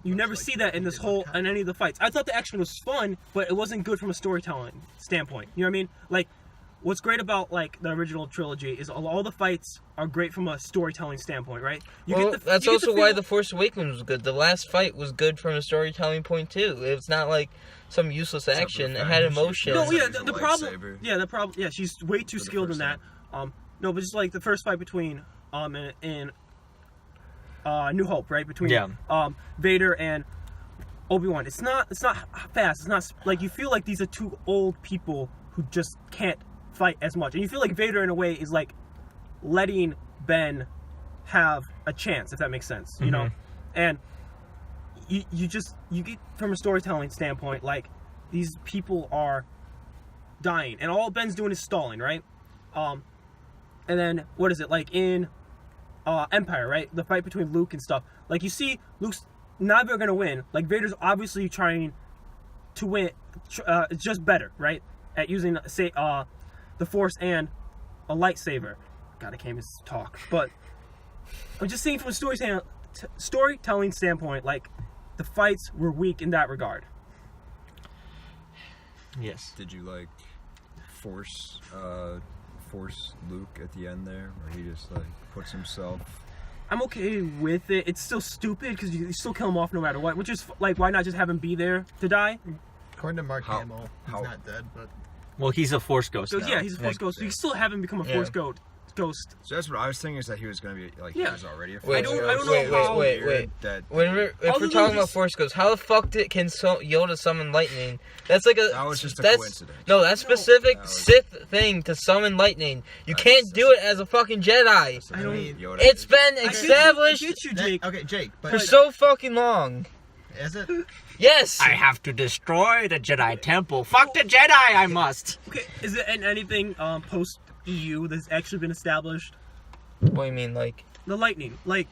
Speaker 5: you never see that in this whole in any of the fights. I thought the action was fun, but it wasn't good from a storytelling standpoint. You know what I mean? Like, what's great about like the original trilogy is all the fights are great from a storytelling standpoint, right?
Speaker 3: That's also why The Force Awakens was good. The last fight was good from a storytelling point too. It's not like some useless action. It had emotion.
Speaker 5: No, yeah,
Speaker 4: Use a
Speaker 5: the
Speaker 4: lightsaber.
Speaker 5: problem. Yeah, she's way too skilled in that. No, but just like the first fight between in New Hope, right? Between Vader and Obi-Wan. It's not fast. It's not like you feel like these are two old people who just can't fight as much, and you feel like Vader in a way is like letting Ben have a chance, if that makes sense, you know. And you get from a storytelling standpoint, like these people are dying, and all Ben's doing is stalling, right? And then what is it like in Empire, right? The fight between Luke and stuff. Like you see, Luke's never gonna win. Like Vader's obviously trying to win. It's just better, right? At using the Force and a lightsaber. God, I can't even talk. But I'm just saying from a storytelling standpoint, like the fights were weak in that regard.
Speaker 2: Yes.
Speaker 4: Did you like force Luke at the end there, where he just like puts himself?
Speaker 5: I'm okay with it. It's still stupid because you still kill him off no matter what. Which is like, why not just have him be there to die?
Speaker 6: According to Mark Hamill, he's not dead, but
Speaker 2: Well, he's a Force ghost
Speaker 5: So
Speaker 2: now.
Speaker 5: yeah, he's a Force ghost. So you still have him become a Force ghost.
Speaker 4: So that's what I was thinking, is that he was going to be like, he was already a Force
Speaker 3: Wait,
Speaker 5: I don't know how.
Speaker 3: Wait.
Speaker 4: That
Speaker 3: If we're talking about
Speaker 5: just-
Speaker 3: Force Ghosts, how the fuck can Yoda summon lightning? That's like
Speaker 4: That was just a coincidence.
Speaker 3: No, that's specific
Speaker 4: That was-
Speaker 3: Sith thing to summon lightning. You can't do it as a fucking Jedi.
Speaker 5: I don't-
Speaker 4: Yoda
Speaker 3: It's
Speaker 4: did.
Speaker 3: been
Speaker 5: I
Speaker 3: established
Speaker 5: get you, Jake.
Speaker 6: okay, Jake, but
Speaker 3: for so fucking long.
Speaker 6: Is it?
Speaker 3: Yes.
Speaker 2: I have to destroy the Jedi Temple. Fuck the Jedi, I must.
Speaker 5: Okay, is it anything post EU that's actually been established?
Speaker 3: What do you mean, like?
Speaker 5: The lightning, like,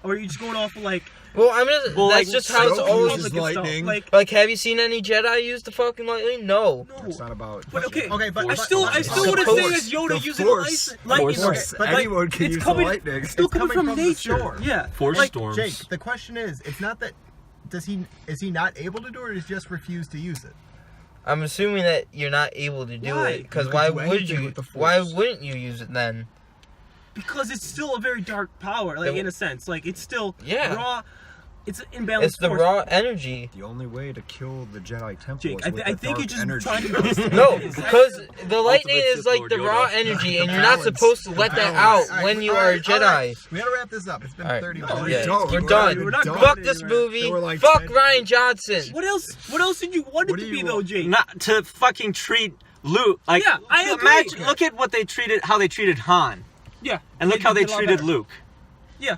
Speaker 5: or are you just going off of like?
Speaker 3: Well, I mean,
Speaker 2: Well,
Speaker 3: that's
Speaker 2: like,
Speaker 3: just how it's
Speaker 4: Snoke
Speaker 3: always.
Speaker 4: uses
Speaker 5: public and stuff,
Speaker 4: lightning.
Speaker 5: Like,
Speaker 3: Like, have you seen any Jedi use the fucking lightning? No.
Speaker 4: It's not about.
Speaker 5: but okay,
Speaker 6: Okay, but
Speaker 5: I still
Speaker 6: but-
Speaker 5: wouldn't
Speaker 3: the
Speaker 5: say
Speaker 3: Force.
Speaker 5: as Yoda
Speaker 4: The
Speaker 5: using
Speaker 4: Force.
Speaker 5: lightning.
Speaker 2: Force.
Speaker 5: But
Speaker 4: Anyone can
Speaker 5: it's
Speaker 4: use
Speaker 5: coming,
Speaker 4: the lightning.
Speaker 5: It's still
Speaker 6: It's
Speaker 5: coming
Speaker 6: coming
Speaker 5: from
Speaker 6: from the
Speaker 5: nature.
Speaker 6: shore.
Speaker 5: Yeah.
Speaker 2: Force
Speaker 5: Like,
Speaker 2: storms.
Speaker 6: Jake, the question is, it's not that is he not able to do it, or does he just refuse to use it?
Speaker 3: I'm assuming that you're not able to do
Speaker 5: Why?
Speaker 3: it because
Speaker 4: You could
Speaker 3: why
Speaker 4: do
Speaker 3: would
Speaker 4: anything
Speaker 3: you?
Speaker 4: with the Force.
Speaker 3: Why wouldn't you use it then?
Speaker 5: because it's still a very dark power, like in a sense, like it's still
Speaker 3: Yeah.
Speaker 5: raw. It's an imbalanced
Speaker 3: It's the
Speaker 5: force.
Speaker 3: raw energy.
Speaker 4: The only way to kill the Jedi Temple
Speaker 5: Jake,
Speaker 4: is
Speaker 5: I,
Speaker 4: with
Speaker 5: I
Speaker 4: the
Speaker 5: think you're
Speaker 4: dark
Speaker 5: just
Speaker 4: energy.
Speaker 5: trying to.
Speaker 3: No, because the lightning
Speaker 2: Ultimate
Speaker 3: is
Speaker 2: Sith
Speaker 3: like
Speaker 2: Lord
Speaker 3: the
Speaker 2: Yoda.
Speaker 3: raw energy, and
Speaker 6: The
Speaker 3: you're not
Speaker 6: balance.
Speaker 3: supposed to let
Speaker 6: The
Speaker 3: that
Speaker 6: balance.
Speaker 3: out when you are a Jedi.
Speaker 6: We gotta wrap this up. It's been
Speaker 3: Alright.
Speaker 6: 30
Speaker 5: No,
Speaker 6: minutes.
Speaker 5: yeah.
Speaker 4: Don't.
Speaker 3: We're
Speaker 4: We're
Speaker 3: done.
Speaker 5: We're not
Speaker 4: done.
Speaker 3: Fuck
Speaker 5: going
Speaker 3: this
Speaker 5: anywhere.
Speaker 3: movie.
Speaker 4: There were like
Speaker 3: Fuck
Speaker 4: 10
Speaker 3: Ryan Johnson.
Speaker 5: What else did you want it
Speaker 4: What
Speaker 5: to
Speaker 4: do
Speaker 5: be
Speaker 4: you
Speaker 5: though,
Speaker 4: want?
Speaker 5: Jake?
Speaker 2: Not to fucking treat Luke like.
Speaker 5: Yeah, I agree.
Speaker 2: Imagine, look at what they treated, how they treated Han,
Speaker 5: Yeah.
Speaker 2: and look how they
Speaker 5: did a lot
Speaker 2: treated
Speaker 5: better.
Speaker 2: Luke.
Speaker 5: Yeah.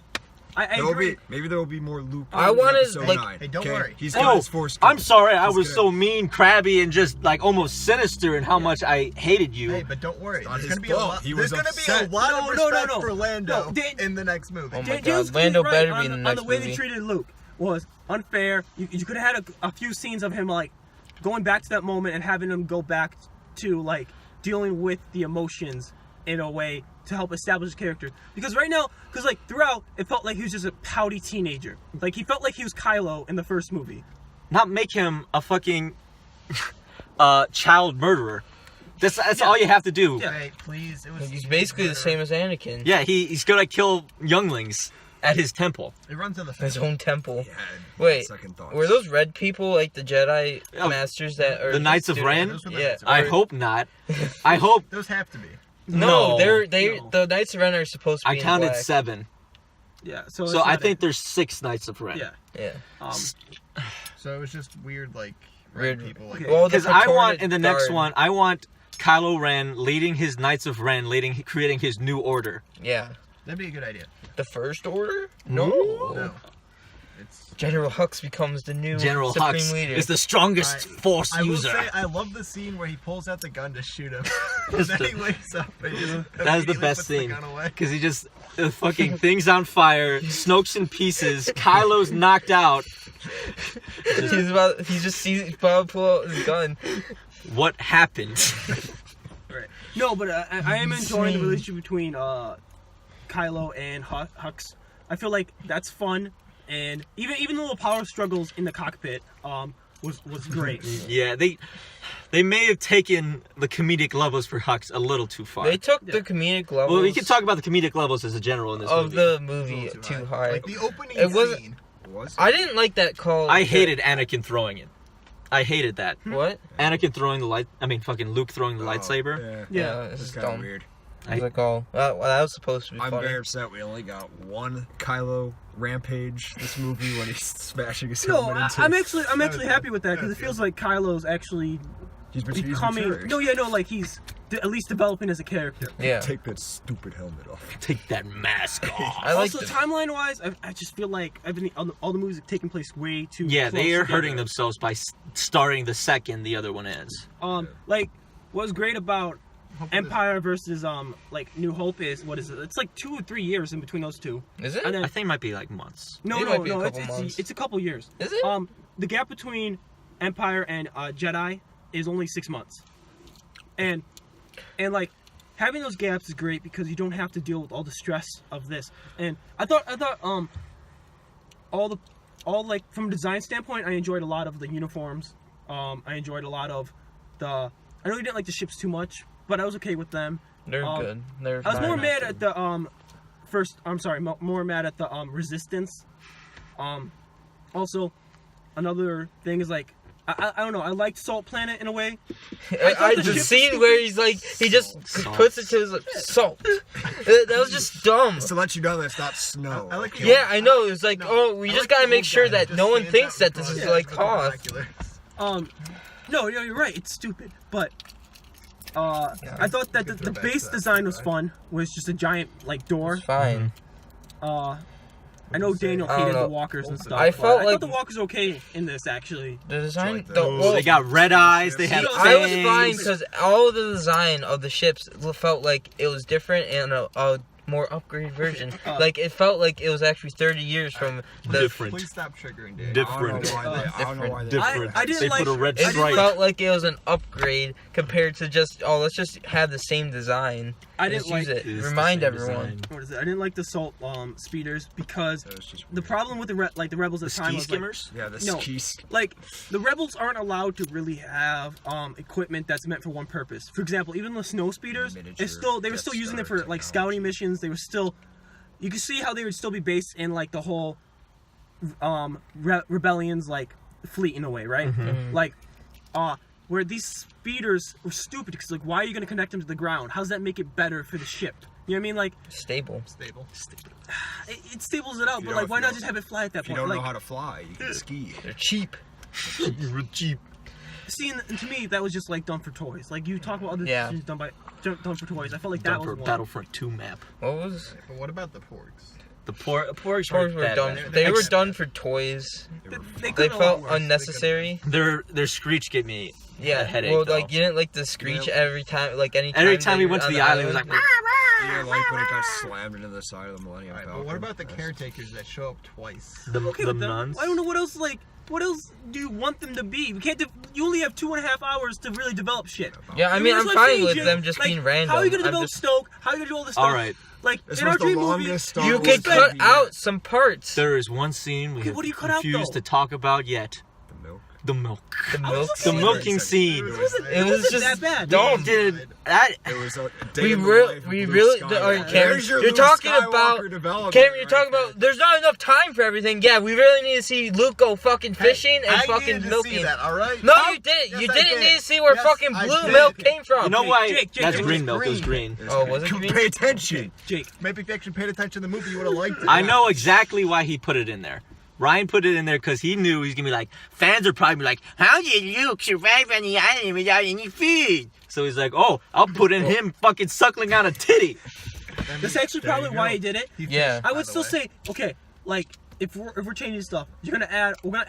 Speaker 5: I
Speaker 4: There'll
Speaker 5: agree.
Speaker 4: maybe there will be more Luke.
Speaker 3: I
Speaker 4: in
Speaker 3: wanted,
Speaker 4: episode
Speaker 3: like-
Speaker 4: 9,
Speaker 6: Hey, don't
Speaker 4: okay?
Speaker 6: worry.
Speaker 4: He's got
Speaker 2: Oh,
Speaker 4: his force.
Speaker 2: I'm
Speaker 4: coming.
Speaker 2: sorry, I
Speaker 4: He's
Speaker 2: was
Speaker 4: gonna-
Speaker 2: so mean, crabby, and just like almost sinister in how much I hated you.
Speaker 6: Hey, but don't worry.
Speaker 4: not
Speaker 6: There's
Speaker 4: his
Speaker 6: gonna be a
Speaker 4: fault.
Speaker 6: lot.
Speaker 4: He
Speaker 6: There's
Speaker 4: was
Speaker 6: gonna be
Speaker 4: upset.
Speaker 6: a lot
Speaker 5: No,
Speaker 6: of
Speaker 5: no,
Speaker 6: respect
Speaker 5: no.
Speaker 6: for Lando
Speaker 5: No, Dan-
Speaker 6: in the next movie.
Speaker 3: Oh my
Speaker 5: Daniel's
Speaker 3: God, Lando
Speaker 5: completely
Speaker 3: better
Speaker 5: right
Speaker 3: be in the
Speaker 5: on
Speaker 3: next
Speaker 5: the way
Speaker 3: movie.
Speaker 5: they treated Luke was unfair. You could have had a few scenes of him like going back to that moment and having him go back to like dealing with the emotions in a way to help establish his character. Because right now, like throughout, it felt like he was just a pouty teenager. Like he felt like he was Kylo in the first movie.
Speaker 2: Not make him a fucking child murderer. That's all you have to do.
Speaker 5: Yeah.
Speaker 6: Hey, please. It was.
Speaker 3: He's basically the same as Anakin.
Speaker 2: Yeah, he's gonna kill younglings at his temple.
Speaker 6: It runs in the
Speaker 3: His
Speaker 6: family.
Speaker 3: own temple.
Speaker 4: Yeah,
Speaker 3: Wait,
Speaker 4: second thoughts.
Speaker 3: were those red people like the Jedi
Speaker 2: Oh,
Speaker 3: masters that are
Speaker 2: the Knights of Ren?
Speaker 6: Those were the
Speaker 3: Yeah.
Speaker 6: Knights of
Speaker 2: I
Speaker 6: Ren.
Speaker 2: hope not. I hope.
Speaker 6: Those have to be.
Speaker 3: No,
Speaker 2: No.
Speaker 3: the Knights of Ren are supposed to be
Speaker 2: I counted
Speaker 3: in black.
Speaker 2: 7.
Speaker 5: Yeah. So
Speaker 2: So
Speaker 5: it's
Speaker 2: I
Speaker 5: not
Speaker 2: think there's 6 Knights of Ren.
Speaker 5: Yeah.
Speaker 3: Yeah.
Speaker 6: So it was just weird, like
Speaker 3: Weird.
Speaker 6: red people. Like,
Speaker 5: Okay.
Speaker 3: Well, the
Speaker 2: Because I want
Speaker 3: Praetorian
Speaker 2: in the next
Speaker 3: Guard-
Speaker 2: one, I want Kylo Ren leading his Knights of Ren, creating his new order.
Speaker 3: Yeah.
Speaker 6: that'd be a good idea.
Speaker 3: The First Order?
Speaker 6: No. It's.
Speaker 3: General Hux becomes the new
Speaker 2: General
Speaker 3: Supreme
Speaker 2: Hux
Speaker 3: Leader.
Speaker 2: is the strongest Force
Speaker 6: I will
Speaker 2: user.
Speaker 6: say, I love the scene where he pulls out the gun to shoot him. and
Speaker 2: That's
Speaker 6: then
Speaker 2: the-
Speaker 6: he wakes up and just
Speaker 2: That is the
Speaker 6: immediately
Speaker 2: best
Speaker 6: puts the
Speaker 2: scene.
Speaker 6: gun away.
Speaker 2: Because he just, the fucking thing's on fire, Snoke's in pieces, Kylo's knocked out.
Speaker 3: He just sees he's about to pull out his gun.
Speaker 2: What happened?
Speaker 5: Right. No, but I am enjoying the relationship between Kylo and Hux. I feel like that's fun, and even the little power struggles in the cockpit was great.
Speaker 2: Yeah, they may have taken the comedic levels for Hux a little too far.
Speaker 3: They took the comedic levels
Speaker 2: Well, we can talk about the comedic levels as a general in this
Speaker 3: of
Speaker 2: movie.
Speaker 3: the movie
Speaker 6: Too
Speaker 3: too high.
Speaker 6: Like the opening
Speaker 3: It wasn't-
Speaker 6: scene.
Speaker 4: Was?
Speaker 3: I didn't like that call.
Speaker 2: I hated Anakin throwing it. I hated that.
Speaker 3: What?
Speaker 2: Anakin throwing the light. I mean, fucking Luke throwing the lightsaber.
Speaker 4: Yeah.
Speaker 5: Yeah.
Speaker 3: This
Speaker 4: It's
Speaker 3: is
Speaker 4: kind of
Speaker 3: dumb.
Speaker 4: weird.
Speaker 3: I was like, oh, well, that was supposed to be
Speaker 4: I'm
Speaker 3: funny.
Speaker 4: very upset we only got one Kylo rampage this movie when he's smashing his
Speaker 5: No,
Speaker 4: helmet into.
Speaker 5: I'm actually happy with that because it feels like Kylo's actually
Speaker 4: he's
Speaker 5: becoming.
Speaker 4: maturing.
Speaker 5: No, yeah, no, like he's at least developing as a character.
Speaker 3: Yeah.
Speaker 4: Take that stupid helmet off.
Speaker 2: Take that mask off.
Speaker 3: I like
Speaker 5: Also, timeline-wise, I just feel like all the movies have taken place way too.
Speaker 2: Yeah,
Speaker 5: close
Speaker 2: they are
Speaker 5: together.
Speaker 2: hurting themselves by starting the second the other one is.
Speaker 5: Like what's great about
Speaker 6: Hopefully
Speaker 5: Empire versus like New Hope is what is it? It's like 2 or 3 years in between those two.
Speaker 3: Is it?
Speaker 5: And then
Speaker 2: I think it might be like months.
Speaker 5: no,
Speaker 3: It
Speaker 5: no,
Speaker 3: might be a
Speaker 5: no,
Speaker 3: couple months.
Speaker 5: it's a couple years.
Speaker 3: Is it?
Speaker 5: The gap between Empire and Jedi is only 6 months, and like having those gaps is great because you don't have to deal with all the stress of this. And I thought all like from a design standpoint, I enjoyed a lot of the uniforms. I enjoyed a lot of the. I know you didn't like the ships too much, but I was okay with them.
Speaker 3: They're good. They're
Speaker 5: I was more
Speaker 3: fine.
Speaker 5: mad at the first. I'm sorry, more mad at the Resistance. Also, another thing is like I don't know. I liked Salt Planet in a way.
Speaker 3: I
Speaker 5: the
Speaker 3: the
Speaker 5: ship-
Speaker 3: scene where he's like he just
Speaker 2: Salt.
Speaker 3: puts it to his lips. Salt. That was just dumb.
Speaker 4: Just to let you know that it's not snow.
Speaker 6: I like the
Speaker 3: Yeah, I know. It was like,
Speaker 6: No,
Speaker 3: oh, we
Speaker 6: I
Speaker 3: just
Speaker 6: like
Speaker 3: gotta
Speaker 6: the
Speaker 3: make
Speaker 6: old
Speaker 3: sure
Speaker 6: guy
Speaker 3: that
Speaker 6: just
Speaker 3: no one
Speaker 6: stands
Speaker 3: thinks
Speaker 6: out
Speaker 3: that this
Speaker 6: in
Speaker 3: is
Speaker 6: front
Speaker 3: like
Speaker 6: with the
Speaker 3: Hoth.
Speaker 6: binoculars.
Speaker 5: No, you're right. It's stupid, but I thought that the base design was fun. Was just a giant like door.
Speaker 3: It's fine.
Speaker 5: I know Daniel
Speaker 3: I don't
Speaker 5: hated
Speaker 3: know.
Speaker 5: the walkers and stuff.
Speaker 3: I
Speaker 5: but
Speaker 3: felt
Speaker 5: I
Speaker 3: like-
Speaker 5: thought the walkers were okay in this actually.
Speaker 3: The design,
Speaker 4: like the-
Speaker 3: well,
Speaker 2: They got red eyes. They had
Speaker 3: I was
Speaker 2: fangs.
Speaker 3: fine because all the design of the ships felt like it was different and a more upgraded version. Like it felt like it was actually 30 years from the.
Speaker 2: Different.
Speaker 6: Please stop triggering, Dave.
Speaker 2: Different.
Speaker 4: I don't know why they
Speaker 5: I didn't
Speaker 2: They
Speaker 5: like.
Speaker 2: put a red
Speaker 3: It
Speaker 2: stripe.
Speaker 3: felt like it was an upgrade compared to just let's just have the same design.
Speaker 5: I didn't
Speaker 3: Just
Speaker 5: like.
Speaker 3: use it.
Speaker 2: It is the
Speaker 3: Remind
Speaker 2: same
Speaker 3: everyone.
Speaker 2: design.
Speaker 5: What is it? I didn't like the assault speeders because
Speaker 4: That was just
Speaker 5: the
Speaker 4: weird.
Speaker 5: problem with the rebels at
Speaker 2: The
Speaker 5: the time
Speaker 2: ski
Speaker 5: was like,
Speaker 2: skimmers.
Speaker 4: Yeah, the
Speaker 5: No.
Speaker 4: skis.
Speaker 5: like the rebels aren't allowed to really have equipment that's meant for one purpose. For example, even the snow speeders,
Speaker 4: Miniature
Speaker 5: they were still
Speaker 4: Death
Speaker 5: using it
Speaker 4: Star
Speaker 5: for like
Speaker 4: technology.
Speaker 5: scouting missions. They were still, you can see how they would still be based in like the whole rebellion's like fleet in a way, right? Like where these speeders were stupid because like why are you going to connect them to the ground? How does that make it better for the ship? You know what I mean? Like
Speaker 3: Stable.
Speaker 6: Stable.
Speaker 5: it stables it out,
Speaker 4: you
Speaker 5: but
Speaker 4: don't-
Speaker 5: like why
Speaker 4: if you
Speaker 5: not
Speaker 4: don't-
Speaker 5: just have it fly at that
Speaker 4: If you
Speaker 5: point?
Speaker 4: don't
Speaker 5: Like
Speaker 4: know how to fly, you can ski.
Speaker 3: They're cheap.
Speaker 2: Cheap.
Speaker 5: see, and to me that was just like done for toys. Like you talk about other
Speaker 3: Yeah.
Speaker 5: things done for toys. I felt like that
Speaker 2: Done
Speaker 5: was
Speaker 2: for
Speaker 5: one.
Speaker 2: Battlefront 2 map.
Speaker 3: What was?
Speaker 6: But what about the porgs?
Speaker 2: The porgs
Speaker 3: Porgs
Speaker 2: weren't
Speaker 3: were
Speaker 2: that
Speaker 3: done.
Speaker 2: bad.
Speaker 3: They were done for toys.
Speaker 5: They
Speaker 3: They
Speaker 5: could've a lot
Speaker 3: felt
Speaker 5: worse.
Speaker 3: unnecessary.
Speaker 2: Their screech gave me
Speaker 3: Yeah,
Speaker 2: a headache.
Speaker 3: well,
Speaker 2: though.
Speaker 3: like you didn't like the screech every time, like any time.
Speaker 2: Every time
Speaker 3: they
Speaker 2: we went
Speaker 3: were
Speaker 2: to
Speaker 3: on
Speaker 2: the island, it was like.
Speaker 4: You didn't like when it got slammed into the side of the Millennium
Speaker 6: Alright,
Speaker 4: Falcon.
Speaker 6: but what about the
Speaker 4: That's-
Speaker 6: caretakers that show up twice?
Speaker 2: The,
Speaker 5: Okay
Speaker 2: the
Speaker 5: with them.
Speaker 2: nuns.
Speaker 5: I don't know what else. Like, what else do you want them to be? We can't. You only have 2.5 hours to really develop shit.
Speaker 3: Yeah, I mean,
Speaker 5: that's
Speaker 3: I'm
Speaker 5: what
Speaker 3: fine
Speaker 5: saying,
Speaker 3: with
Speaker 5: Jim.
Speaker 3: them just
Speaker 5: Like,
Speaker 3: being random.
Speaker 5: How are you gonna
Speaker 3: I'm
Speaker 5: develop
Speaker 3: just-
Speaker 5: Snoke? How are you gonna do all this stuff?
Speaker 2: All right.
Speaker 5: Like
Speaker 4: This
Speaker 5: in
Speaker 4: was
Speaker 5: our
Speaker 4: the
Speaker 5: dream movie,
Speaker 4: longest Star
Speaker 3: You
Speaker 4: Wars
Speaker 3: could cut
Speaker 4: movie
Speaker 3: out
Speaker 4: yet.
Speaker 3: some parts.
Speaker 2: There is one scene we
Speaker 5: Okay,
Speaker 2: have
Speaker 5: what do you cut out,
Speaker 2: refused
Speaker 5: though?
Speaker 2: to talk about yet.
Speaker 4: The milk.
Speaker 2: The milk.
Speaker 3: The
Speaker 5: I was
Speaker 3: milk.
Speaker 2: The
Speaker 5: okay with
Speaker 2: milking
Speaker 5: it.
Speaker 2: scene.
Speaker 5: It wasn't
Speaker 3: just
Speaker 5: that bad.
Speaker 3: dumb.
Speaker 2: Did that?
Speaker 4: It was a day
Speaker 3: We
Speaker 4: in the
Speaker 3: really,
Speaker 4: life of
Speaker 3: we
Speaker 4: Luke
Speaker 3: really,
Speaker 4: Skywalker.
Speaker 3: all right, Cameron,
Speaker 4: There's your
Speaker 3: you're
Speaker 4: Luke
Speaker 3: talking
Speaker 4: Skywalker
Speaker 3: about,
Speaker 4: development
Speaker 3: Cameron, you're
Speaker 4: right
Speaker 3: talking
Speaker 4: there.
Speaker 3: about, there's not enough time for everything. Yeah, we really need to see Luke go fucking fishing and
Speaker 6: I
Speaker 3: fucking
Speaker 6: needed to
Speaker 3: milking.
Speaker 6: see that, alright?
Speaker 3: No,
Speaker 6: How-
Speaker 3: you didn't.
Speaker 6: Yes,
Speaker 3: You
Speaker 6: I
Speaker 3: didn't
Speaker 6: did.
Speaker 3: need to see where
Speaker 6: Yes,
Speaker 3: fucking
Speaker 6: I
Speaker 3: blue
Speaker 6: did.
Speaker 3: milk came from.
Speaker 2: You know why?
Speaker 5: Jake,
Speaker 2: That's
Speaker 5: it
Speaker 2: green
Speaker 6: was
Speaker 2: milk. It was
Speaker 6: green.
Speaker 2: green.
Speaker 3: Oh, was it green?
Speaker 4: Pay attention.
Speaker 5: Jake.
Speaker 6: Maybe if you actually paid attention to the movie, you would have liked it.
Speaker 2: I know exactly why he put it in there. Ryan put it in there because he knew he's gonna be like, fans are probably be like, how did Luke survive on the island without any food? So he's like, oh, I'll put in him fucking suckling on a titty.
Speaker 5: That's actually probably why he did it.
Speaker 3: Yeah.
Speaker 5: I would still say, okay, like if we're changing stuff, we're gonna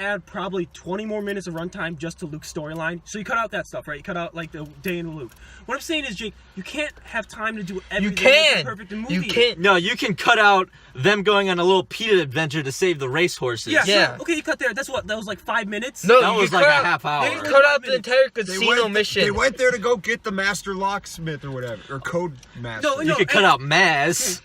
Speaker 5: add probably 20 more minutes of runtime just to Luke's storyline. So you cut out that stuff, right? You cut out like the day in Luke. What I'm saying is, Jake, you can't have time to do everything.
Speaker 3: You
Speaker 5: that's
Speaker 3: can.
Speaker 5: perfect in movie.
Speaker 3: You can't.
Speaker 2: No, you can cut out them going on a little PETA adventure to save the racehorses.
Speaker 5: Yeah.
Speaker 3: Yeah.
Speaker 5: So, okay, you cut there. That's what. That was like 5 minutes.
Speaker 3: No,
Speaker 2: That
Speaker 3: you
Speaker 2: was
Speaker 3: could
Speaker 2: like
Speaker 3: cut
Speaker 2: a
Speaker 3: out-
Speaker 2: half hour.
Speaker 3: You cut out the entire
Speaker 4: They
Speaker 3: casino mission.
Speaker 4: They went there to go get the master locksmith or whatever, or code master.
Speaker 5: No,
Speaker 2: You could cut out Maz.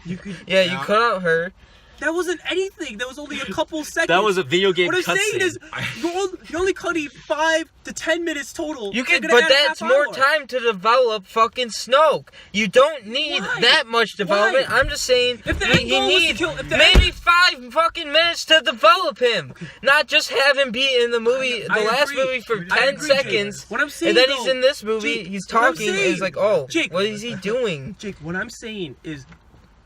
Speaker 5: You could.
Speaker 3: Yeah, you cut out her.
Speaker 5: That wasn't anything. That was only a couple seconds.
Speaker 2: That was a video game
Speaker 5: What I'm saying
Speaker 2: cutscene.
Speaker 5: is, you're only cutting 5 to 10 minutes total.
Speaker 3: You
Speaker 5: You're
Speaker 3: can,
Speaker 5: gonna
Speaker 3: but
Speaker 5: add a
Speaker 3: that's
Speaker 5: half
Speaker 3: more
Speaker 5: hour.
Speaker 3: time to develop fucking Snoke. You don't need
Speaker 5: Why?
Speaker 3: that much development.
Speaker 5: Why?
Speaker 3: I'm just saying
Speaker 5: If the
Speaker 3: he
Speaker 5: end goal was to
Speaker 3: needs
Speaker 5: kill- if the
Speaker 3: maybe 5 fucking minutes to develop him, not just have him be in the movie, the
Speaker 5: I
Speaker 3: last
Speaker 5: agree.
Speaker 3: movie for
Speaker 5: I
Speaker 3: 10
Speaker 5: agree, Jake.
Speaker 3: seconds,
Speaker 5: What I'm saying,
Speaker 3: and then
Speaker 5: though,
Speaker 3: he's in this movie.
Speaker 5: Jake,
Speaker 3: He's
Speaker 5: what I'm
Speaker 3: talking, and
Speaker 5: saying-
Speaker 3: it's like, oh,
Speaker 5: Jake,
Speaker 3: what is he doing?
Speaker 5: Jake, what I'm saying is,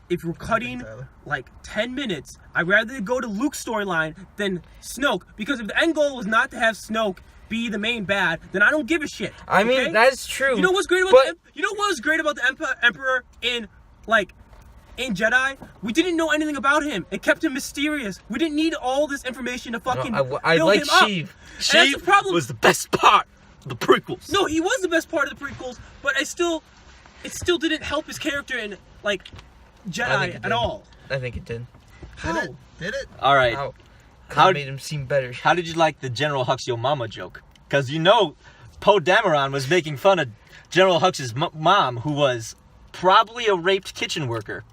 Speaker 5: if we're cutting like 10 minutes, I'd rather go to Luke's storyline than Snoke. Because if the end goal was not to have Snoke be the main bad, then I don't give a shit.
Speaker 3: I mean,
Speaker 5: okay?
Speaker 3: that's true.
Speaker 5: You know what's great about
Speaker 3: but,
Speaker 5: you know what was great about the Emperor in Jedi? We didn't know anything about him. It kept him mysterious. We didn't need all this information to fucking
Speaker 3: I
Speaker 5: build
Speaker 3: like
Speaker 5: him up.
Speaker 3: Sheev.
Speaker 5: And that's the problem.
Speaker 2: was the best part of the prequels.
Speaker 5: No, he was the best part of the prequels, but it still didn't help his character in like
Speaker 3: I think
Speaker 5: Jedi
Speaker 3: it
Speaker 5: at
Speaker 3: did.
Speaker 5: all.
Speaker 3: I think it did.
Speaker 5: How?
Speaker 6: Did it?
Speaker 2: All right.
Speaker 3: How?
Speaker 2: How-
Speaker 3: It made him seem better.
Speaker 2: How did you like the General Hux yo mama joke? Because you know, Poe Dameron was making fun of General Hux's mom, who was probably a raped kitchen worker.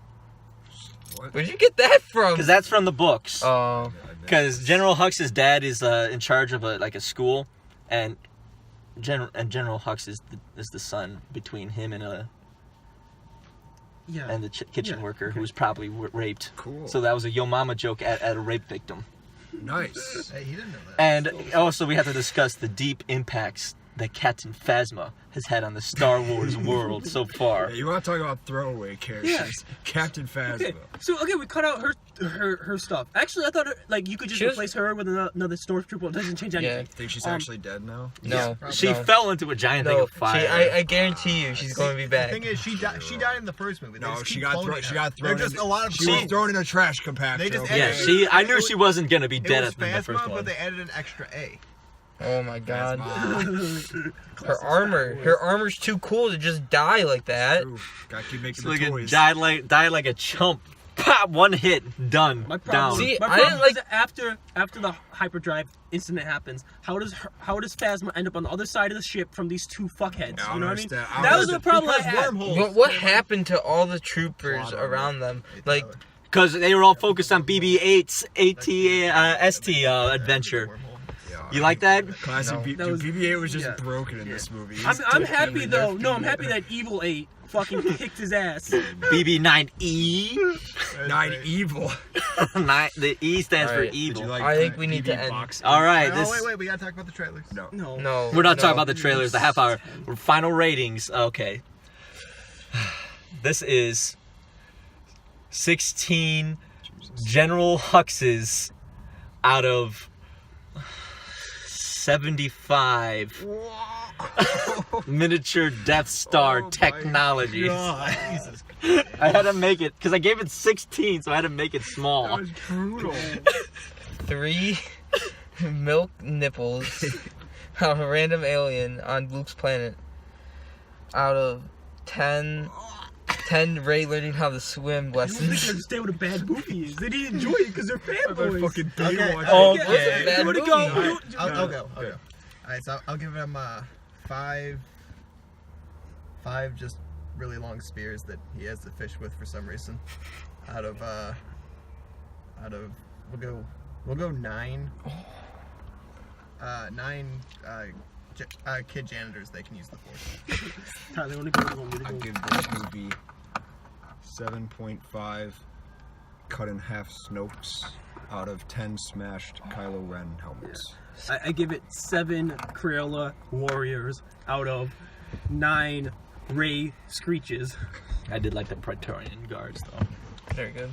Speaker 3: Where'd you get that from?
Speaker 2: Because that's from the books.
Speaker 3: Oh,
Speaker 2: Because General Hux's dad is in charge of a school, and General Hux is the son between him and
Speaker 5: Yeah.
Speaker 2: the kitchen
Speaker 5: Yeah,
Speaker 2: worker
Speaker 5: okay.
Speaker 2: who was probably raped.
Speaker 4: Cool.
Speaker 2: So that was a yo mama joke at a rape victim.
Speaker 4: Nice.
Speaker 6: Hey, he didn't know that.
Speaker 2: And also we have to discuss the deep impacts that Captain Phasma has had on the Star Wars world so far.
Speaker 4: Yeah, you want to talk about throwaway characters?
Speaker 5: Yeah.
Speaker 4: Captain Phasma.
Speaker 5: Okay, so we cut out her her stuff. Actually, I thought like you could just replace her with another stormtrooper. It doesn't change anything.
Speaker 3: Yeah.
Speaker 4: Think she's actually dead now?
Speaker 3: No.
Speaker 2: She fell into a giant thing of fire.
Speaker 3: I guarantee you she's going to be back.
Speaker 6: The thing is, she died in the first movie.
Speaker 4: No, she got thrown.
Speaker 6: Just a lot of.
Speaker 4: She was thrown in a trash compactor.
Speaker 6: They just
Speaker 2: I knew she wasn't gonna be dead at the first
Speaker 6: Phasma,
Speaker 2: one.
Speaker 6: but they added an extra A.
Speaker 3: Oh my god. Her armor's too cool to just die like that.
Speaker 4: Oof, gotta keep making
Speaker 2: Look
Speaker 4: the
Speaker 2: at
Speaker 4: toys.
Speaker 2: die like a chump. Pop, one hit, done.
Speaker 5: My problem,
Speaker 2: down.
Speaker 3: See,
Speaker 5: my
Speaker 3: I
Speaker 5: problem
Speaker 3: didn't like
Speaker 5: is that after the hyperdrive incident happens, how does Phasma end up on the other side of the ship from these two fuckheads?
Speaker 4: I
Speaker 5: You know what I mean?
Speaker 4: understand.
Speaker 5: That was the problem I had.
Speaker 3: what happened to all the troopers around them? Like,
Speaker 2: Because they were all focused on BB-8's ST adventure. You like that?
Speaker 4: Classic
Speaker 3: No.
Speaker 4: BB-8 was just broken in this movie.
Speaker 5: I'm happy though. No, I'm happy that Evil 8 fucking kicked his ass.
Speaker 2: BB-9E.
Speaker 4: 9 evil.
Speaker 2: The E stands for
Speaker 3: Alright,
Speaker 2: evil.
Speaker 3: I think we need to end.
Speaker 2: All right,
Speaker 6: Wait, we gotta talk about the trailers.
Speaker 4: No.
Speaker 3: No.
Speaker 2: we're not talking about the trailers. The half hour. Final ratings. Okay. This is 16 General Huxes out of 75 miniature Death Star technologies. I had to make it because I gave it 16, so I had to make it small.
Speaker 6: That was brutal.
Speaker 3: 3 milk nipples of a random alien on Luke's planet out of 10 Rey learning how to swim
Speaker 5: I don't think they
Speaker 3: lessons.
Speaker 5: understand what a bad movie is. They didn't enjoy it because they're fanboys.
Speaker 4: Fucking
Speaker 6: Okay.
Speaker 4: Baywatch.
Speaker 3: Okay. Bad
Speaker 5: You wanna
Speaker 3: movie.
Speaker 5: go?
Speaker 6: I'll go. Alright, so I'll give him 5 just really long spears that he has to fish with for some reason. Out of we'll go 9. 9 kid janitors they can use the force.
Speaker 5: Tyler, wanna go? You want me to
Speaker 4: I
Speaker 5: go?
Speaker 4: give this movie 7.5 cut in half Snokes out of 10 smashed Kylo Ren helmets.
Speaker 5: I give it 7 Crayola warriors out of 9 Rey screeches.
Speaker 2: I did like the Praetorian guards though.
Speaker 3: Very good.